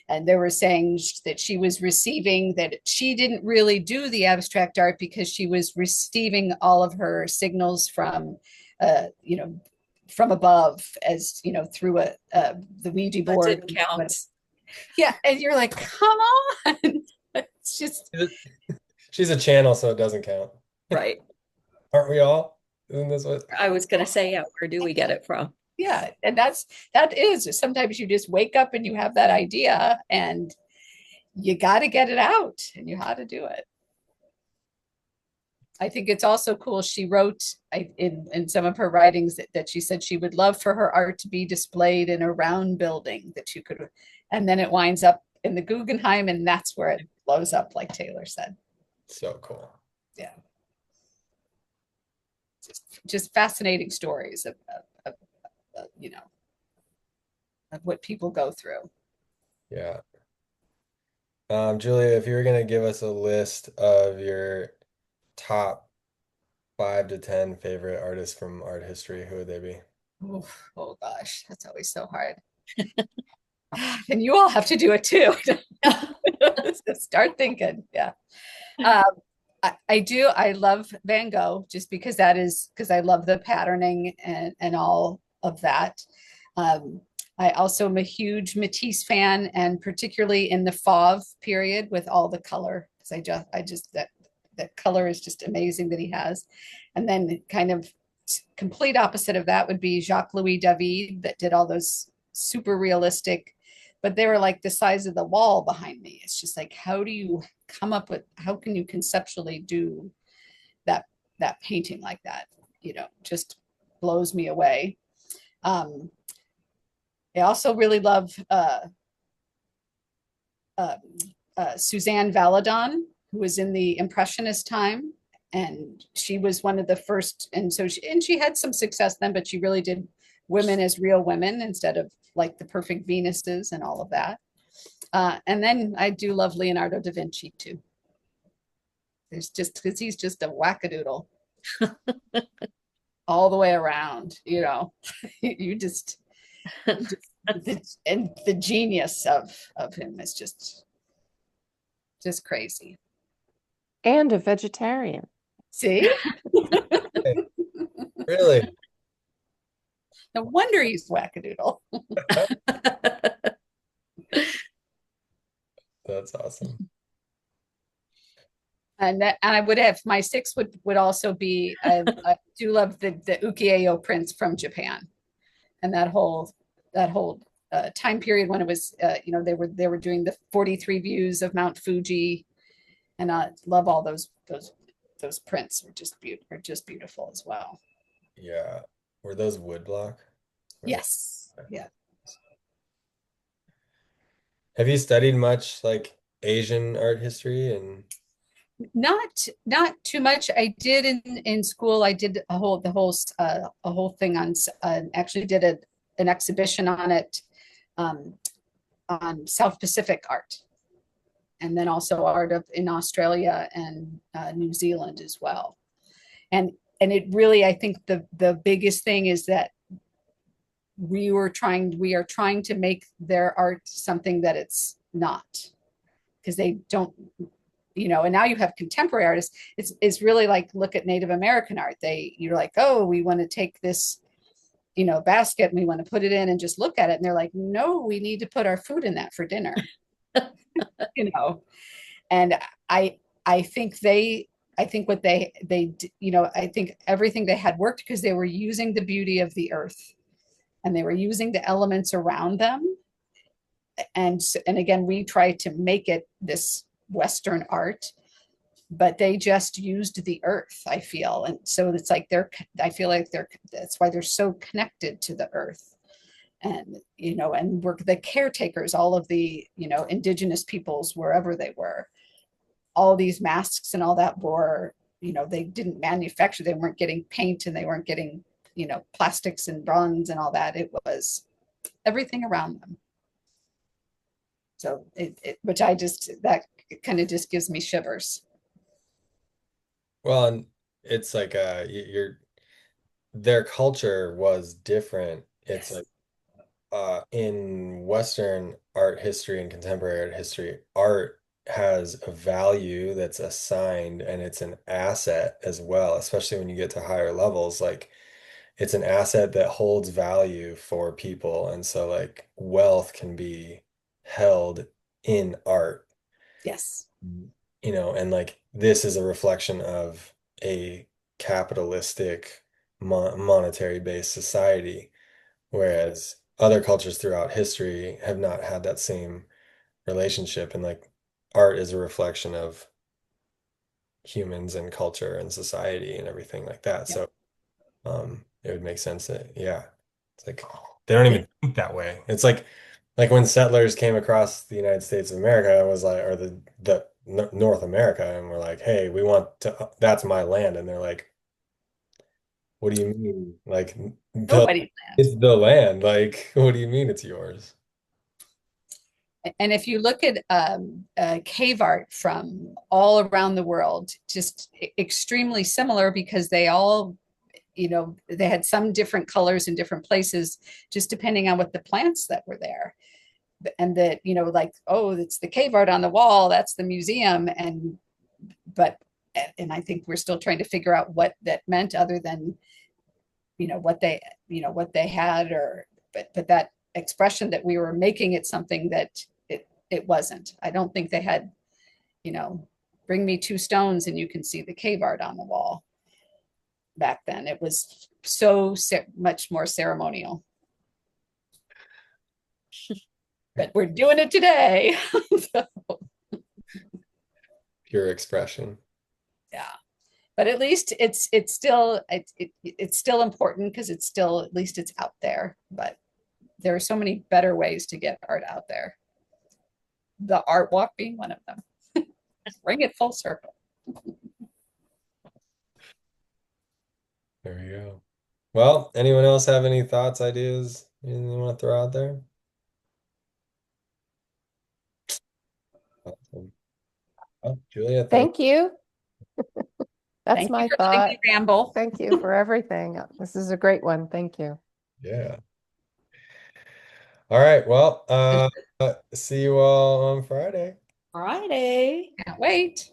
and they were saying that she was receiving, that she didn't really do the abstract art because she was receiving all of her signals from you know, from above, as you know, through the Ouija That board. didn't count. Yeah, and you're like, come on. It's just She's a channel, so it doesn't count. Right. Aren't we all? Isn't this what? I was going to say, yeah, where do we get it from? yeah, and that is sometimes you just wake up and you have that idea and you got to get it out and you how to do it. I think it's also cool. She wrote in some of her writings that she said she would love for her art to be displayed in a round building that you could, and then it winds up in the Guggenheim, and that's where it blows up, like Taylor said. So cool. Yeah. Just fascinating stories of you know, of what people go through. Yeah. Julia, if you were gonna give us a list of your top 5 to 10 favorite artists from art history, who would they be? Oh gosh, that's always so hard. And you all have to do it too. So start thinking. Yeah. Um, I do. I love Van Gogh just because because I love the patterning and all of that. Um, I also am a huge Matisse fan, and particularly in the Fauve period with all the color, because I just that color is just amazing that he has. And then kind of complete opposite of that would be Jacques-Louis David, that did all those super realistic, but they were like the size of the wall behind me. It's just like, how do you come up with, how can you conceptually do that painting like that? You know, just blows me away. Um, I also really love uh, Suzanne Valadon, who was in the Impressionist time, and she was one of the first. And so she had some success then, but she really did women as real women instead of like the perfect Venuses and all of that. And then I do love Leonardo da Vinci too. There's just because he's just a wackadoodle all the way around, you know. you just and the genius of him is just crazy. And a vegetarian. See? Really? No wonder he's wackadoodle. That's awesome. And I would have my six would also be I do love the ukiyo prints from Japan and that whole time period when it was they were doing the 43 views of Mount Fuji, and I love all those prints are just beautiful as well. Yeah. Were those woodblock? Yes, yeah. Have you studied much like Asian art history and Not too much. I did in school. I did a whole thing on actually did an exhibition on it, um, on South Pacific art, and then also art of in Australia and New Zealand as well. And it really, I think the biggest thing is that we are trying to make their art something that it's not, because they don't, and now you have contemporary artists. It's really like, look at Native American art. You're like, oh, we want to take this, basket and we want to put it in and just look at it. And they're like, no, we need to put our food in that for dinner. you know, and I, I think I think what I think everything they had worked because they were using the beauty of the earth and they were using the elements around them. And again, we try to make it this Western art, but they just used the earth, I feel. And so it's like I feel like that's why they're so connected to the earth. And we're the caretakers, all of the, indigenous peoples, wherever they were. All these masks and all that were, they didn't manufacture, they weren't getting paint and they weren't getting, plastics and bronze and all that. It was everything around them. So which that kind of just gives me shivers. well, and it's like their culture was different. It's Yes. like in Western art history and contemporary art history, art has a value that's assigned and it's an asset as well, especially when you get to higher levels. Like it's an asset that holds value for people. And so like wealth can be held in art, Yes. and like this is a reflection of a capitalistic monetary based society. Whereas other cultures throughout history have not had that same relationship. And like art is a reflection of humans and culture and society and everything like that. Yep. So it would make sense that, yeah, it's like they don't even think that way. It's like when settlers came across the United States of America, it was like, or the North America, and we're like, hey, we want to, that's my land. And they're like, what do you mean? Like, Nobody's land. it's the land. Like, what do you mean it's yours? And if you look at cave art from all around the world, just extremely similar because they all, they had some different colors in different places, just depending on what the plants that were there. And that, like, oh, it's the cave art on the wall, that's the museum. But I think we're still trying to figure out what that meant other than, what they had, but that expression that we were making it something that it wasn't. I don't think they had, bring me two stones and you can see the cave art on the wall. Back then it was so much more ceremonial. But we're doing it today. So, Pure expression. yeah. But at least it's still important because it's still, at least it's out there. But there are so many better ways to get art out there. The art walk being one of them. Bring it full circle. There we go. Well, anyone else have any thoughts, ideas, anything you want to throw out there? Awesome. Oh, Julia, Thank you. That's Thank you my for letting thought. me ramble. Thank you for everything. This is a great one. Thank you. Yeah. All right. Well, see you all on Friday. Friday. Can't wait.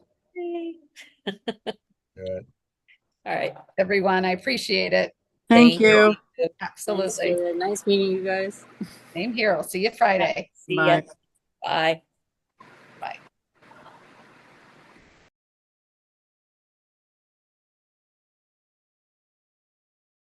Good. All right. Everyone, I appreciate it. Thank Thank you. you. Absolutely. Nice meeting you guys. Same here. I'll see you Friday. See ya. Bye. Bye.